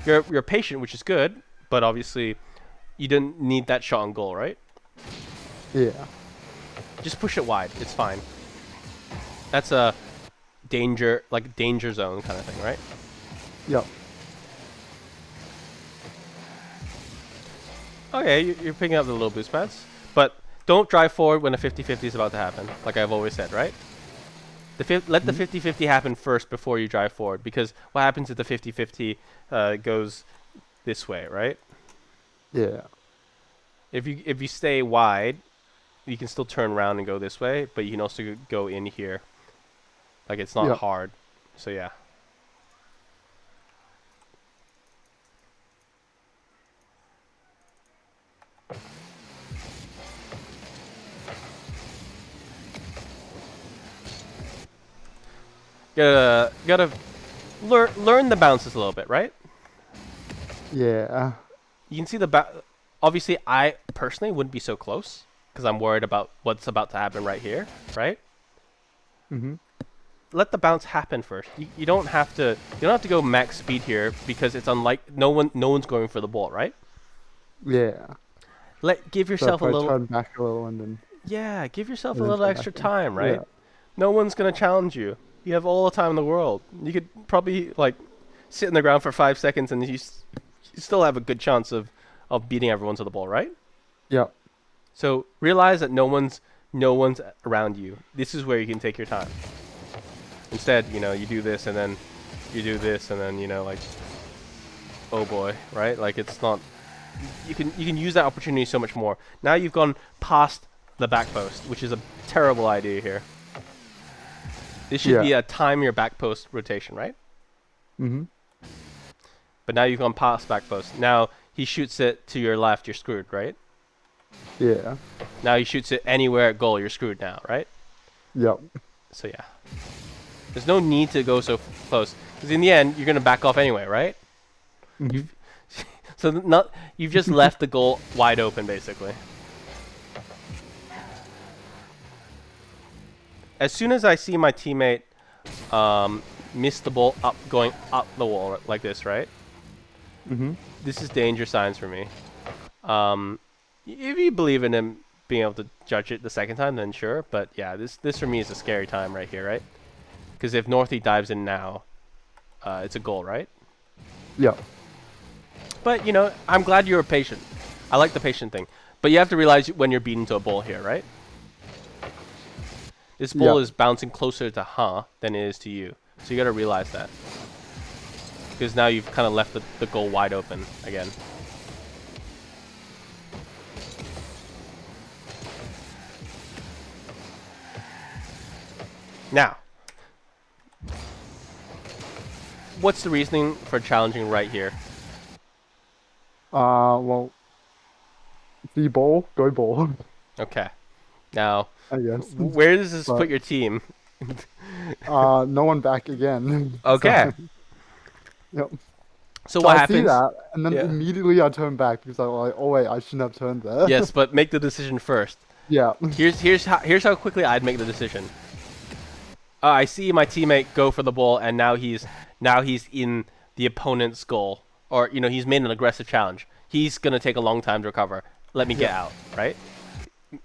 You're patient, which is good, but obviously you didn't need that shot on goal, right? Yeah. Just push it wide. It's fine. That's a danger zone kind of thing, right? Yep. Okay, you're picking up the little boost pads, but don't drive forward when a 50-50 is about to happen, like I've always said, right? Let the 50-50 happen first before you drive forward, because what happens if the 50-50 goes this way, right? Yeah. If you stay wide, you can still turn around and go this way, but you can also go in here. Like it's not Yep. hard. So yeah. Gotta learn the bounces a little bit, right? Yeah. You can see obviously I personally wouldn't be so close because I'm worried about what's about to happen right here, right? Mhm. Let the bounce happen first. You don't have to go max speed here because it's no one's going for the ball, right? Yeah. Give So yourself if a I little turn back a little and then give yourself a and then little turn back extra in. time, right? Yeah. No one's gonna challenge you. You have all the time in the world. You could probably like sit in the ground for 5 seconds and you still have a good chance of beating everyone to the ball, right? Yeah. So realize that no one's around you. This is where you can take your time. Instead, you do this and then you do this and then like, oh boy, right? Like it's not you can use that opportunity so much more. Now you've gone past the back post, which is a terrible idea here. This should Yeah. be a time your back post rotation, right? Mm-hmm. But now you've gone past back post. Now he shoots it to your left, you're screwed, right? Yeah. Now he shoots it anywhere at goal, you're screwed now, right? Yep. So yeah. There's no need to go so close. Because in the end, you're going to back off anyway, right? Mm-hmm. So you've just left the goal wide open, basically. As soon as I see my teammate miss the ball going up the wall like this, right? Mm-hmm. This is danger signs for me. If you believe in him being able to judge it the second time, then sure. But yeah, this for me is a scary time right here, right? Because if Northy dives in now, it's a goal, right? Yep. But, you know, I'm glad you were patient. I like the patient thing. But you have to realize when you're beaten to a ball here, right? This ball is bouncing closer to than it is to you. So you got to realize that. Because now you've kind of left the goal wide open again. Now, what's the reasoning for challenging right here? Well, the ball, go ball, Okay. Now, I guess. where does this But put your team? no one back again. Okay. So, yep. So So what I see happens? that, and then Yeah. immediately I turn back because I'm like, oh wait, I shouldn't have turned there. Yes, but make the decision first. Yeah. Here's how quickly I'd make the decision. I see my teammate go for the ball, and now he's in the opponent's goal, or you know he's made an aggressive challenge. He's gonna take a long time to recover. Let me get out, right?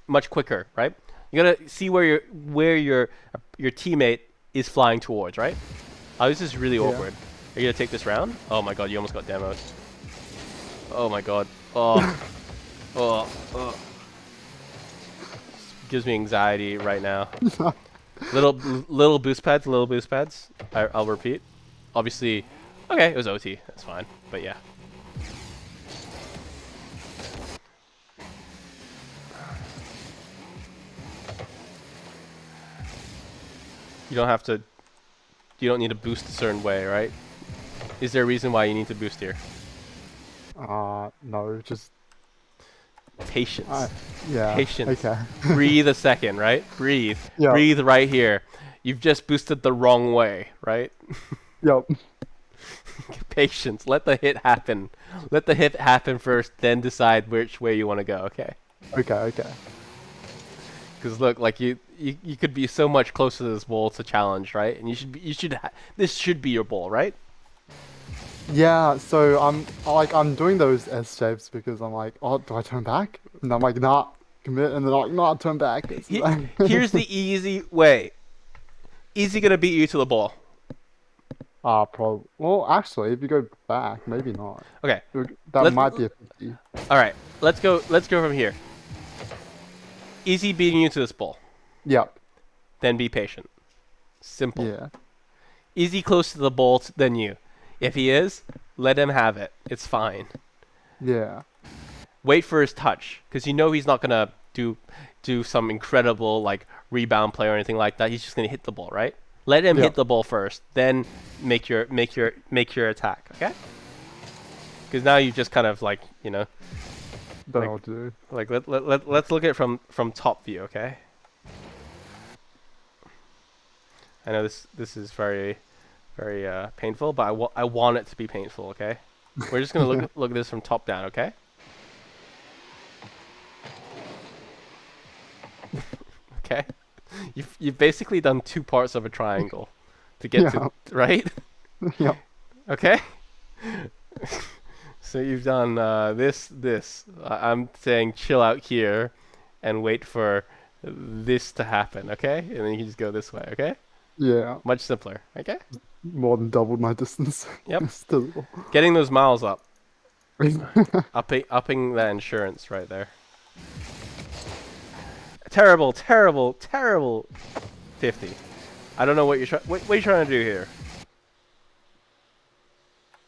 Much quicker, right? You gotta see where your teammate is flying towards, right? Oh, this is really awkward. Are you gonna take this round? Oh my god, you almost got demoed. Oh my god. Oh, oh. Gives me anxiety right now. Little boost pads. I'll repeat. Obviously, okay, it was OT. That's fine. But yeah. You don't have to. You don't need to boost a certain way, right? Is there a reason why you need to boost here? No, just Patience. yeah. Patience. Okay. Breathe a second, right? Breathe. Yeah. Breathe right here. You've just boosted the wrong way, right? Yep. Patience. Let the hit happen. Let the hit happen first, then decide which way you want to go. Okay. Okay. Okay. Because look, like you could be so much closer to this ball to challenge, right? And this should be your ball, right? Yeah. So I'm doing those S shapes because I'm like, oh, do I turn back? And I'm like, nah, commit, and then I'm like, nah, turn back. It's like Here's the easy way. Easy gonna beat you to the ball. probably. Well, actually, if you go back, maybe not. Okay. That Let's. might be a 50. All right. Let's go. Let's go from here. Easy beating you to this ball. Yep. Then be patient. Simple. Yeah. Easy close to the ball than you. If he is, let him have it. It's fine. Yeah. Wait for his touch, because you know he's not gonna do some incredible like rebound play or anything like that. He's just gonna hit the ball, right? Let him hit the ball first, then make your attack. Okay? Because now you just kind of like Don't like, know what to do. like let's look at it from top view. Okay? I know this is very painful, but I want it to be painful. Okay? We're just gonna look at this from top down. Okay? Okay? You've basically done two parts of a triangle to get to, right? Yep. Okay? So you've done this. I'm saying chill out here and wait for this to happen, okay? And then you can just go this way, okay? Yeah. Much simpler, okay? More than doubled my distance. Yep. Still. Getting those miles up. Upping that insurance right there. Terrible 50. I don't know what you're what are you trying to do here?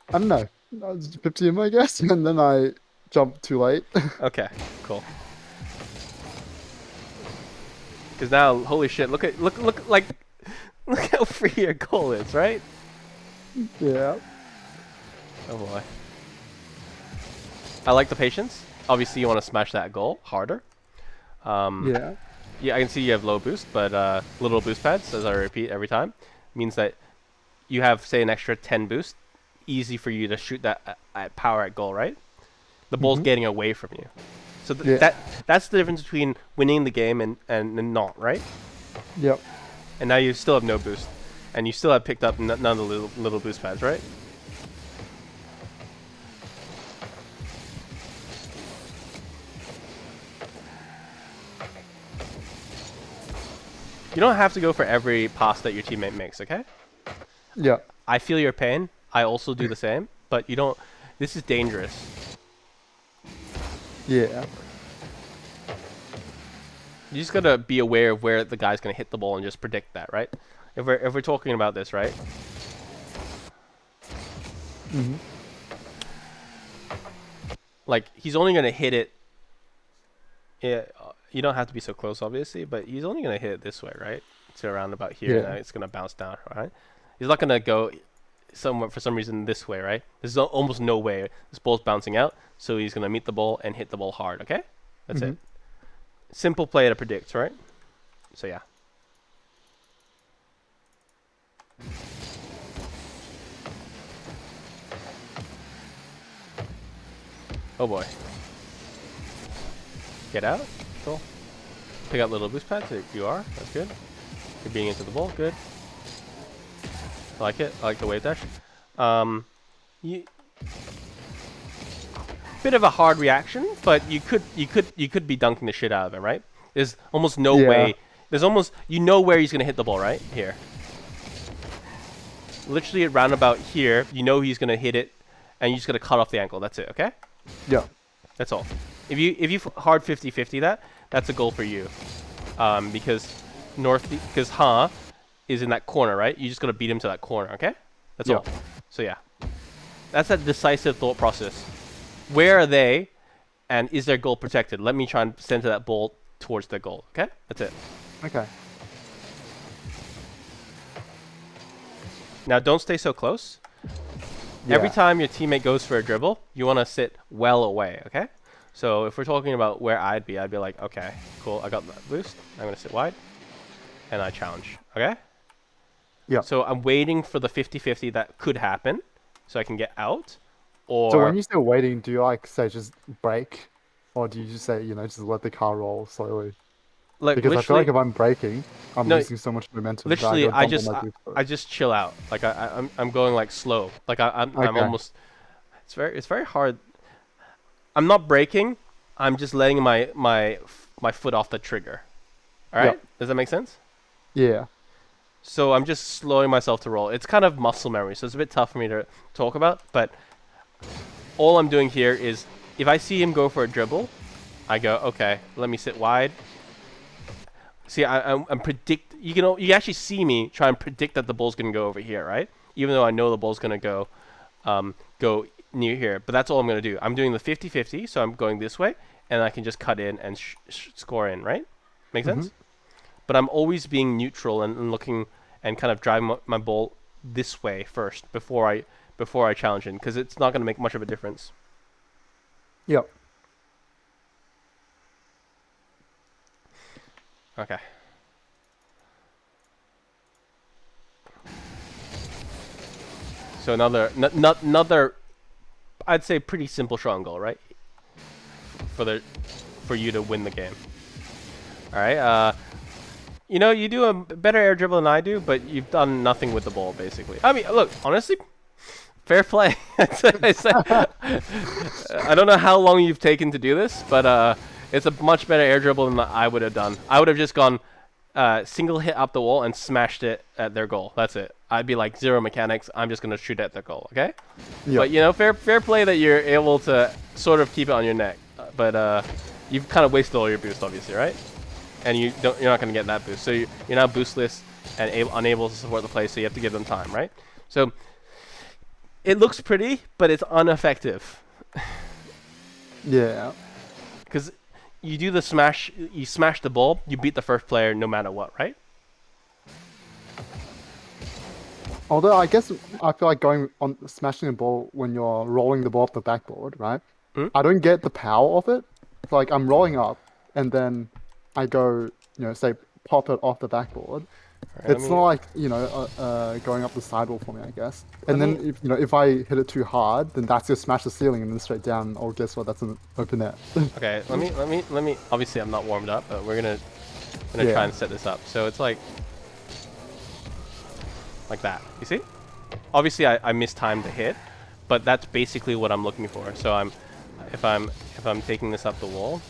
I don't know. I was 50 I guess, and then I jump too late. Okay, cool. Because now, holy shit! Look like look how free your goal is, right? Yeah. Oh boy. I like the patience. Obviously, you want to smash that goal harder. Yeah. Yeah, I can see you have low boost, but little boost pads, as I repeat every time, means that you have, say, an extra 10 boost. Easy for you to shoot that at power at goal, right? The ball's Hmm. getting away from you. So Yeah. that's the difference between winning the game and not, right? Yep. And now you still have no boost. And you still have picked up none of the little boost pads, right? You don't have to go for every pass that your teammate makes, okay? Yeah. I feel your pain. I also do the same. But you don't... This is dangerous. Yeah. You just gotta be aware of where the guy's gonna hit the ball and just predict that, right? If we're talking about this, right? Hmm. Like, he's only gonna hit it... Yeah, you don't have to be so close, obviously, but he's only gonna hit it this way, right? To around about here, and Yeah. then it's gonna bounce down, right? He's not gonna go somewhere for some reason this way, right? There's almost no way. This ball's bouncing out, so he's gonna meet the ball and hit the ball hard. Okay, that's Hmm. it. Simple play to predict, right? So yeah. Oh boy. Get out. Cool. Pick out little boost pads. There you are. That's good. You're being into the ball. Good. I like it. I like the wave dash. You bit of a hard reaction, but you could be dunking the shit out of him, right? There's almost no Yeah. way. There's almost where he's gonna hit the ball, right? Here. Literally around about here, you know he's gonna hit it, and you just gotta cut off the ankle. That's it, okay? Yeah. That's all. If you hard 50-50 that's a goal for you. Because because Ha is in that corner, right? You just gotta beat him to that corner, okay? That's Yeah. all. So yeah. That's that decisive thought process. Where are they, and is their goal protected? Let me try and send that ball towards their goal. Okay, that's it. Okay. Now don't stay so close. Yeah. Every time your teammate goes for a dribble, you want to sit well away. Okay. So if we're talking about where I'd be like, okay, cool, I got that boost. I'm gonna sit wide, and I challenge. Okay. Yeah. So I'm waiting for the 50-50 that could happen, so I can get out. Or So when you say waiting, do you like say just brake, or do you just say just let the car roll slowly? like Because I feel literally, like if I'm braking, I'm no, losing so much momentum that I literally, got I jump on just my I, boost foot. I just chill out. Like I'm going like slow. Like I'm Okay. almost. It's very hard. I'm not braking. I'm just letting my foot off the trigger. All right. Yep. Does that make sense? Yeah. So I'm just slowing myself to roll. It's kind of muscle memory, so it's a bit tough for me to talk about. But all I'm doing here is, if I see him go for a dribble, I go, okay, let me sit wide. See, I'm predict. You actually see me try and predict that the ball's gonna go over here, right? Even though I know the ball's gonna go near here. But that's all I'm gonna do. I'm doing the 50-50, so I'm going this way, and I can just cut in and score in, right? Make Hmm. sense? But I'm always being neutral and looking and kind of driving my ball this way first before I challenge in, because it's not gonna make much of a difference. Yep. Okay. So another, I'd say pretty simple shot on goal, right? For you to win the game. All right. You do a better air dribble than I do, but you've done nothing with the ball basically. I mean, look, honestly, fair play. I don't know how long you've taken to do this, but it's a much better air dribble than I would have done. I would have just gone single hit up the wall and smashed it at their goal. That's it. I'd be like, zero mechanics. I'm just gonna shoot at their goal. Okay. Yep. But fair play that you're able to sort of keep it on your neck. But you've kind of wasted all your boost, obviously, right? And you're not gonna get that boost. So you're now boostless and unable to support the play. So you have to give them time, right? So it looks pretty, but it's ineffective. Yeah. Because you do the smash, you smash the ball, you beat the first player no matter what, right? Although I guess I feel like going on smashing the ball when you're rolling the ball off the backboard, right? Hmm? I don't get the power of it. So like I'm rolling up and then I go, say pop it off the backboard. All right, It's not like, going up the sidewall for me, I guess. let And me. then if I hit it too hard, then that's just smash the ceiling and then straight down. Oh, guess what? That's an open net. Okay, let me. Obviously, I'm not warmed up, but we're gonna try Yeah. and set this up. So it's like that. You see? Obviously, I mistimed the hit, but that's basically what I'm looking for. So if I'm if I'm taking this up the wall,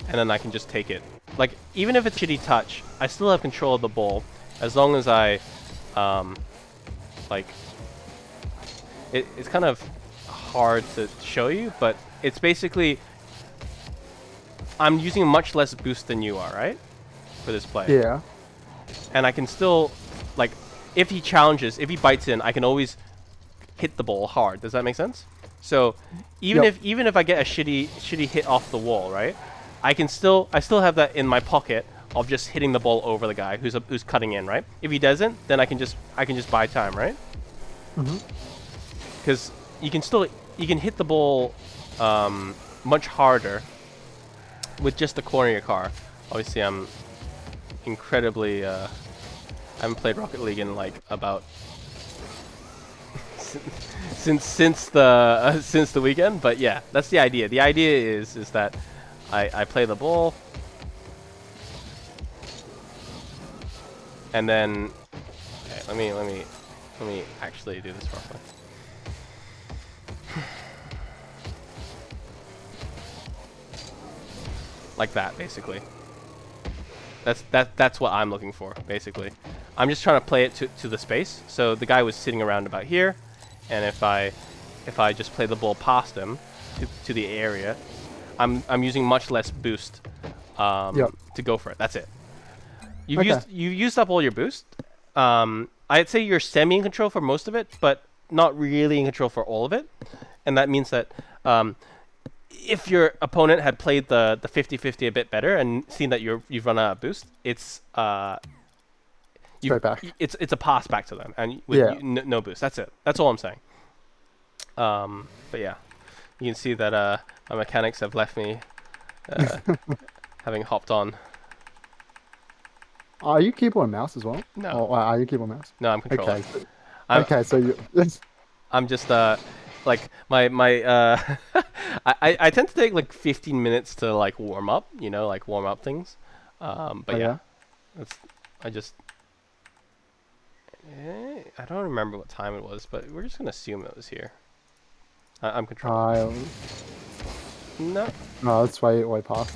and then I can just take it. Like even if it's a shitty touch, I still have control of the ball as long as I, like. It's kind of hard to show you, but it's basically I'm using much less boost than you are, right? For this play. Yeah. And I can still, like, if he challenges, if he bites in, I can always hit the ball hard. Does that make sense? So, even Yep. if I get a shitty hit off the wall, right? I still have that in my pocket of just hitting the ball over the guy who's cutting in, right? If he doesn't, then I can just buy time, right? Hmm. Because you can hit the ball much harder with just the corner of your car. Obviously, I'm incredibly. I haven't played Rocket League in like about since the weekend, but yeah, that's the idea. The idea is that I play the ball, and then okay, let me actually do this properly. Like that, basically. That's what I'm looking for, basically. I'm just trying to play it to the space. So the guy was sitting around about here, and if I just play the ball past him to the area, I'm using much less boost Yep. to go for it. That's it. Okay. You've used up all your boost. I'd say you're semi in control for most of it, but not really in control for all of it. And that means that if your opponent had played the 50-50 a bit better and seen that you've run out of boost, Straight back. it's a pass back to them and with Yeah. no boost. That's it. That's all I'm saying. But yeah, you can see that my mechanics have left me having hopped on. Are you keyboard and mouse as well? No, Or are you keyboard and mouse? no, I'm controller. Okay. I'm Okay, so you I'm just like my I tend to take like 15 minutes to like warm up, like warm up things. But oh yeah, yeah. that's I just I don't remember what time it was, but we're just gonna assume it was here. I'm controller. Uh, No. no, that's way past.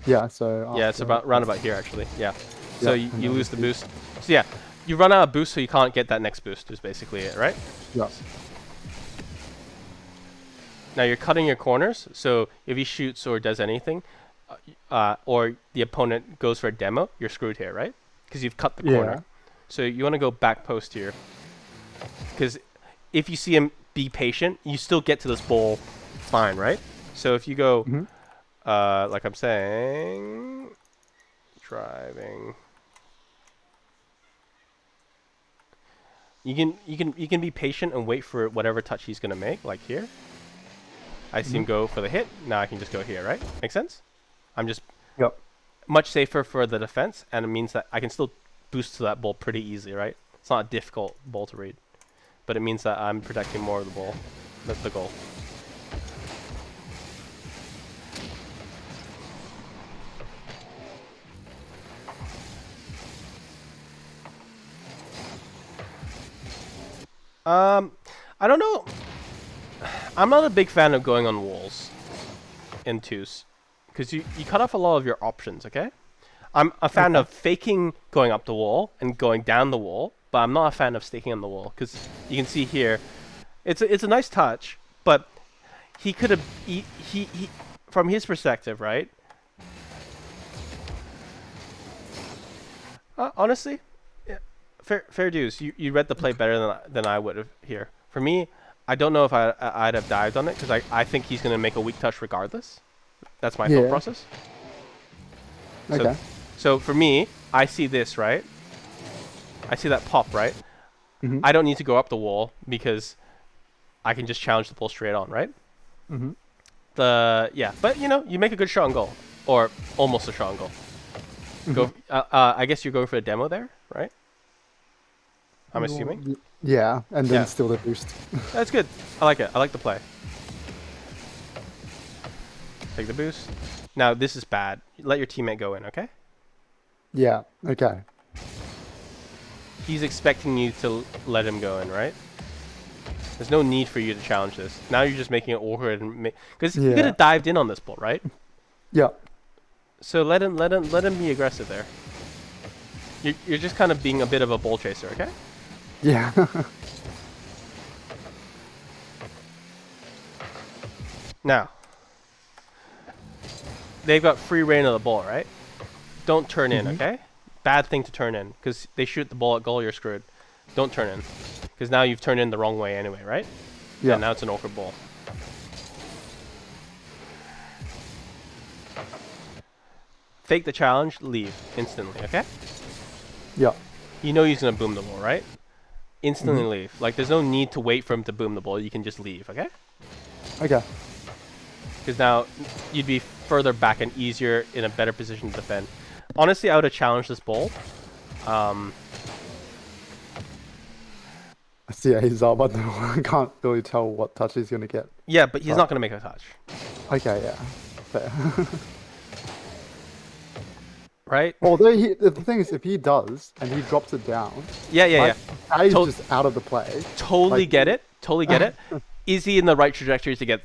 Yeah, so Yeah, it's after about round about here actually. Yeah. So yep, you and then lose the boost. So yeah, you run out of boost, so you can't get that next boost. Is basically it, right? yeah. Now you're cutting your corners, so if he shoots or does anything, or the opponent goes for a demo, you're screwed here, right? Because you've cut the corner. Yeah. So you want to go back post here, because if you see him be patient, you still get to this ball fine, right? So if you go, Hmm. like I'm saying, driving, you can be patient and wait for whatever touch he's gonna make, like here. I see Hmm. him go for the hit. Now I can just go here, right? Make sense? I'm just Yep. much safer for the defense, and it means that I can still boost to that ball pretty easily, right? It's not a difficult ball to read, but it means that I'm protecting more of the ball. That's the goal. I don't know. I'm not a big fan of going on walls in twos, because you cut off a lot of your options, okay? I'm a fan Okay. of faking going up the wall and going down the wall, but I'm not a fan of staking on the wall, because you can see here, it's a nice touch, but he could have, he from his perspective, right? Honestly, yeah, fair dues. You read the play better than I would have here. For me, I don't know if I'd have dived on it because I think he's gonna make a weak touch regardless. That's my thought Yeah. process. So Okay. so for me, I see this right. I see that pop right. Mhm. I don't need to go up the wall because I can just challenge the ball straight on, right? Mhm. But you make a good shot on goal, or almost a shot on goal. Mhm. I guess you're going for a demo there, right? I'm assuming. Yeah, and then Yeah, still the boost. that's good. I like it. I like the play. Take the boost. Now this is bad. Let your teammate go in, okay? Yeah. Okay. He's expecting you to let him go in, right? There's no need for you to challenge this. Now you're just making it awkward, and because you could Yeah. have dived in on this ball, right? Yeah. So let him be aggressive there. You're just kind of being a bit of a ball chaser, okay? Yeah. Now they've got free reign of the ball, right? Don't turn in, Mhm. okay? Bad thing to turn in because they shoot the ball at goal, you're screwed. Don't turn in because now you've turned in the wrong way anyway, right? Yeah. And now it's an awkward ball. Fake the challenge, leave instantly, okay? Yeah. You know he's gonna boom the ball, right? Instantly Mhm. leave. Like there's no need to wait for him to boom the ball. You can just leave, okay? Okay. Because now you'd be further back and easier in a better position to defend. Honestly, I would have challenged this ball. Um, So yeah, he's up, but I can't really tell what touch he's gonna get. yeah, but he's But not gonna make a touch, okay, yeah. Fair. right? Although the thing is, if he does and he drops it down, Yeah. my carry's To- just out of the play. totally Like, get it. Totally get it. Is he in the right trajectory to get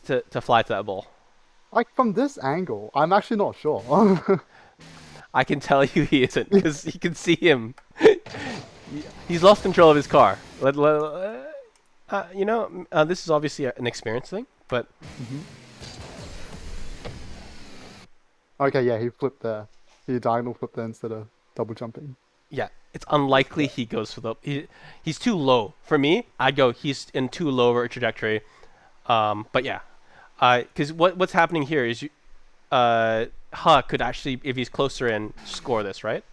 to fly to that ball? like from this angle, I'm actually not sure. I can tell you he isn't because you can see him. He's lost control of his car. This is obviously an experience thing, but Mhm. Okay, yeah, he flipped there. He diagonal flipped there instead of double jumping. yeah, it's unlikely Yeah. he goes for he's too low. For me, I'd go he's in too low of a trajectory. But yeah, because what's happening here is Ha could actually, if he's closer in, score this, right?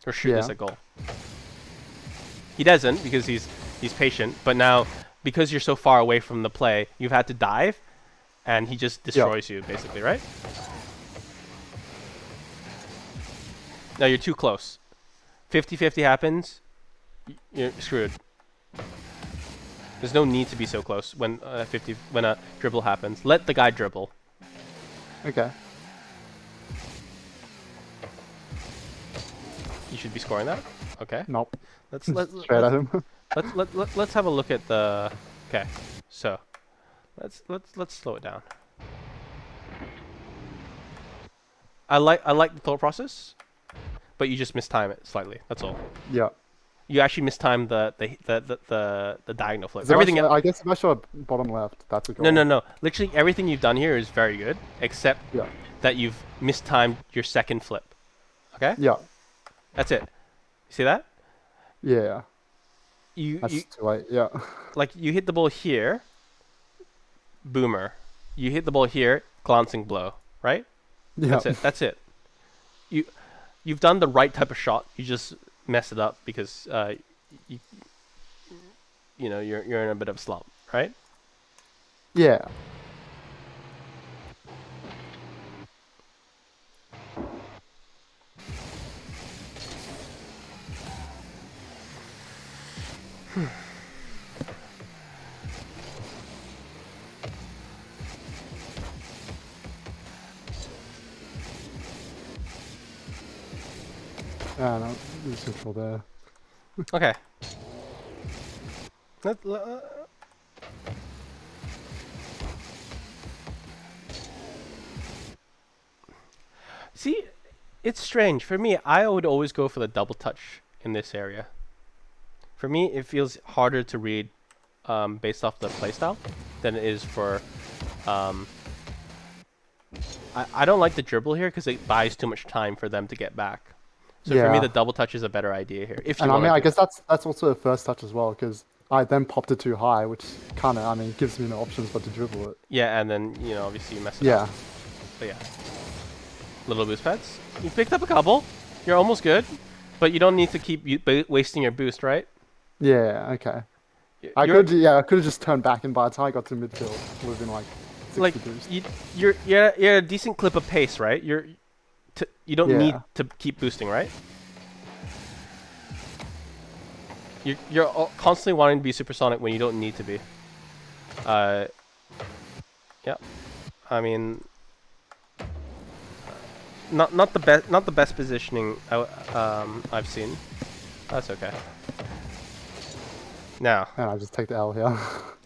Or shoot this Yeah. at goal. He doesn't because he's patient. But now, because you're so far away from the play, you've had to dive, and he just destroys you, basically, right? Now you're too close. 50-50 happens, you're screwed. There's no need to be so close when when a dribble happens. Let the guy dribble. Okay. You should be scoring that. Okay. Nope. Let's let, Straight let's at him. let's have a look at the. Okay. So, let's slow it down. I like the thought process, but you just mistime it slightly. That's all. Yeah. You actually mistimed the diagonal flip. So Everything. I guess if I shot bottom left, that's a No, goal. no, no. Literally everything you've done here is very good, except Yeah. that you've mistimed your second flip. Okay? Yeah. That's it. See that? Yeah. You That's too late. Yeah. like you hit the ball here, boomer. You hit the ball here, glancing blow, right? Yeah. That's it. That's it. You you've done the right type of shot. You just messed it up because you you're in a bit of a slump, right? Yeah. No, there's control there. Okay. See, it's strange. For me, I would always go for the double touch in this area. For me, it feels harder to read based off the playstyle than it is for. Um, I don't like the dribble here because it buys too much time for them to get back. So for me, Yeah. the double touch is a better idea here if you And I want mean, I to do guess it. that's also a first touch as well, because I then popped it too high, which kind of, I mean, gives me no options but to dribble it. Yeah, and then obviously you mess it up. Yeah. But yeah, little boost pads. You picked up a couple. You're almost good, but you don't need to keep wasting your boost, right? Yeah. Okay. You're Yeah, I could have just turned back, and by the time I got to midfield, it would have been like like 60 boost. you're at a decent clip of pace, right? You don't need Yeah. to keep boosting, right? You're constantly wanting to be supersonic when you don't need to be. Uh, yeah. I mean, not the best positioning I've seen. That's okay. Now, And I just take the L here.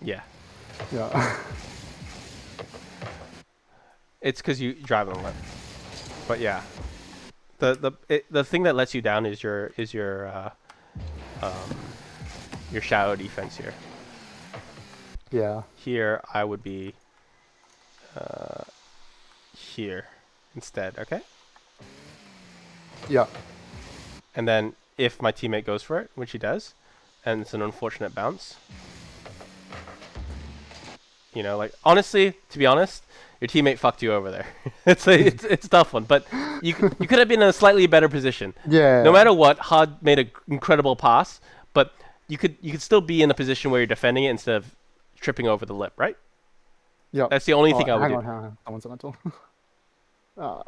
yeah, Yeah. it's because you drive on it. But yeah, the thing that lets you down is your shadow defense here. Yeah. Here I would be here instead, okay? Yeah. And then if my teammate goes for it, which he does, and it's an unfortunate bounce, like honestly, to be honest, your teammate fucked you over there. It's a tough one, but you could have been in a slightly better position. No Yeah. matter what, Hod made an incredible pass, but you could still be in a position where you're defending it instead of tripping over the lip, right? Yeah. That's the only Oh, thing I would hang do. on, hang on. Someone's on mental. uh,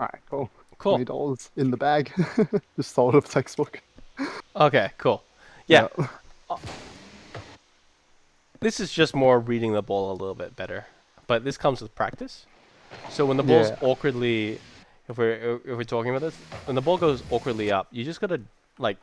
all right, cool. Cool. $20 in the bag. Just sold a textbook. Okay, cool. Yeah, Yeah. this is just more reading the ball a little bit better, but this comes with practice. So when the ball's Yeah. awkwardly, if we're talking about this, when the ball goes awkwardly up, you just gotta like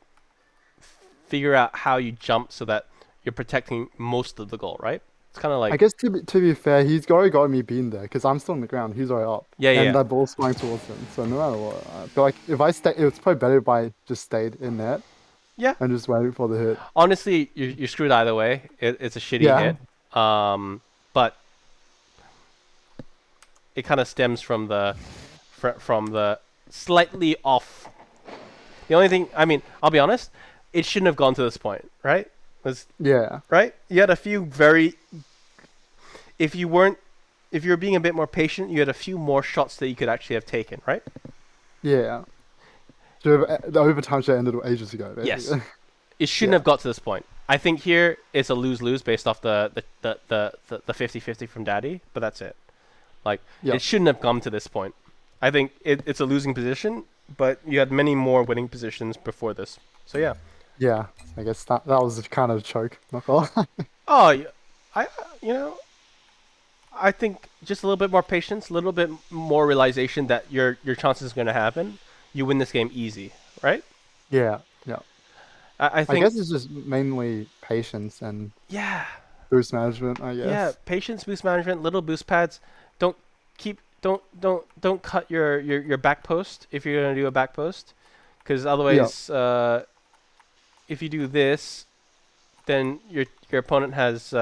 figure out how you jump so that you're protecting most of the goal, right? It's kind of I like guess to be fair, he's already got me being there because I'm still on the ground. He's already up, yeah, yeah, and yeah. that ball's flying towards him. So no matter what, I feel like if I stay, it's probably better if I just stayed in net Yeah. and just waited for the hit. Honestly, you're screwed either way. It's a shitty Yeah. hit, but it kind of stems from the slightly off. The only thing, I mean, I'll be honest, it shouldn't have gone to this point, right? Yeah. Right? You had a few very. If you were being a bit more patient, you had a few more shots that you could actually have taken, right? Yeah. The overtime should have ended ages ago, Yes. basically. It shouldn't Yeah. have got to this point. I think here it's a lose-lose based off the 50-50 from Daddy, but that's it. Like, Yeah. it shouldn't have come to this point. I think it's a losing position, but you had many more winning positions before this. So yeah. Yeah. I guess that was kind of a choke. Not gonna lie. Oh, I you know I think just a little bit more patience, a little bit more realization that your chances is going to happen. You win this game easy, right? Yeah. Yeah. I I think guess it's just mainly patience and yeah, boost management, I yeah. guess. Patience, boost management, little boost pads. Don't don't cut your back post if you're going to do a back post, because Yeah. otherwise, if you do this, then your opponent has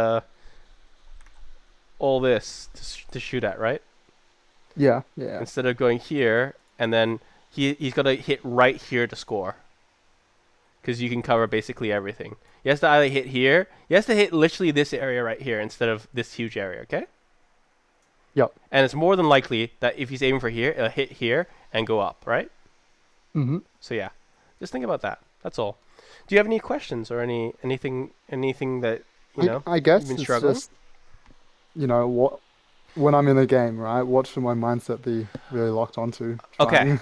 all this to shoot at, right? Yeah. Yeah. Instead of going here and then he's got to hit right here to score, because you can cover basically everything. He has to either hit here. He has to hit literally this area right here instead of this huge area. Okay. Yep. And it's more than likely that if he's aiming for here, it'll hit here and go up, right? Mm-hmm. So yeah, just think about that. That's all. Do you have any questions or anything that I you've guess been it's struggling? just, what when I'm in a game, right? What should my mindset be really locked onto? Okay. Trying.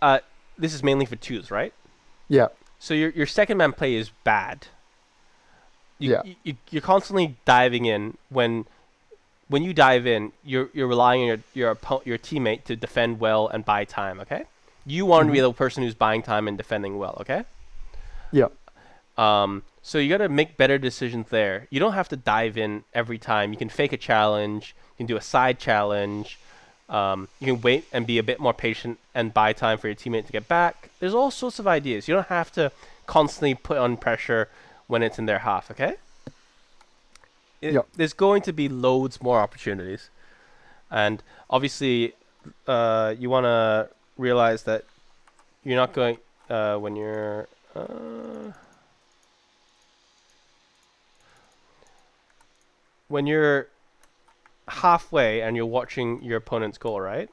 Uh, this is mainly for twos, right? Yeah. So your second man play is bad. Yeah. You're constantly diving in when when you dive in, you're relying on your teammate to defend well and buy time. Okay, you want to be Mm-hmm. the person who's buying time and defending well. Okay. Yeah. So you got to make better decisions there. You don't have to dive in every time. You can fake a challenge. You can do a side challenge. You can wait and be a bit more patient and buy time for your teammate to get back. There's all sorts of ideas. You don't have to constantly put on pressure when it's in their half. Okay. Yeah. There's going to be loads more opportunities, and obviously, you want to realize that you're not going when you're when you're halfway and you're watching your opponent's goal, right?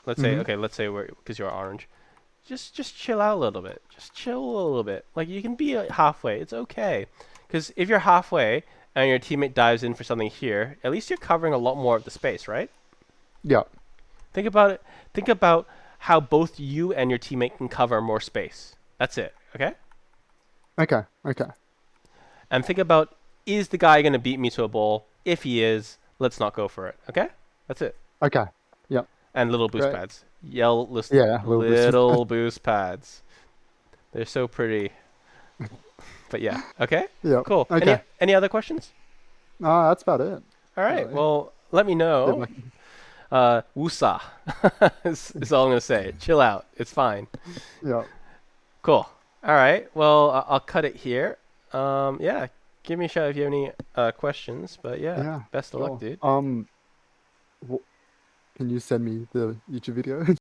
Let's say Mm-hmm. okay, let's say we're because you're orange. Just chill out a little bit. Just chill a little bit. Like you can be halfway. It's okay. Because if you're halfway and your teammate dives in for something here, at least you're covering a lot more of the space, right? Yeah. Think about it. Think about how both you and your teammate can cover more space. That's it. Okay? Okay. Okay. And think about, is the guy going to beat me to a ball? If he is, let's not go for it. Okay? That's it. Okay. Yeah. And little boost Great. pads. Yell list Yeah. A little bit. little boost pads. They're so pretty. But yeah. Okay? Yeah. Cool. Any Okay. other questions? That's about it. All right. Really. Well, let me Yeah, know. like, Woosah is all I'm going to say. Chill out. It's fine. yeah. Cool. All right. Well, I'll cut it here. Yeah. Give me a shout if you have any questions. But yeah, Yeah. best of luck, Sure. dude. Can you send me the YouTube video?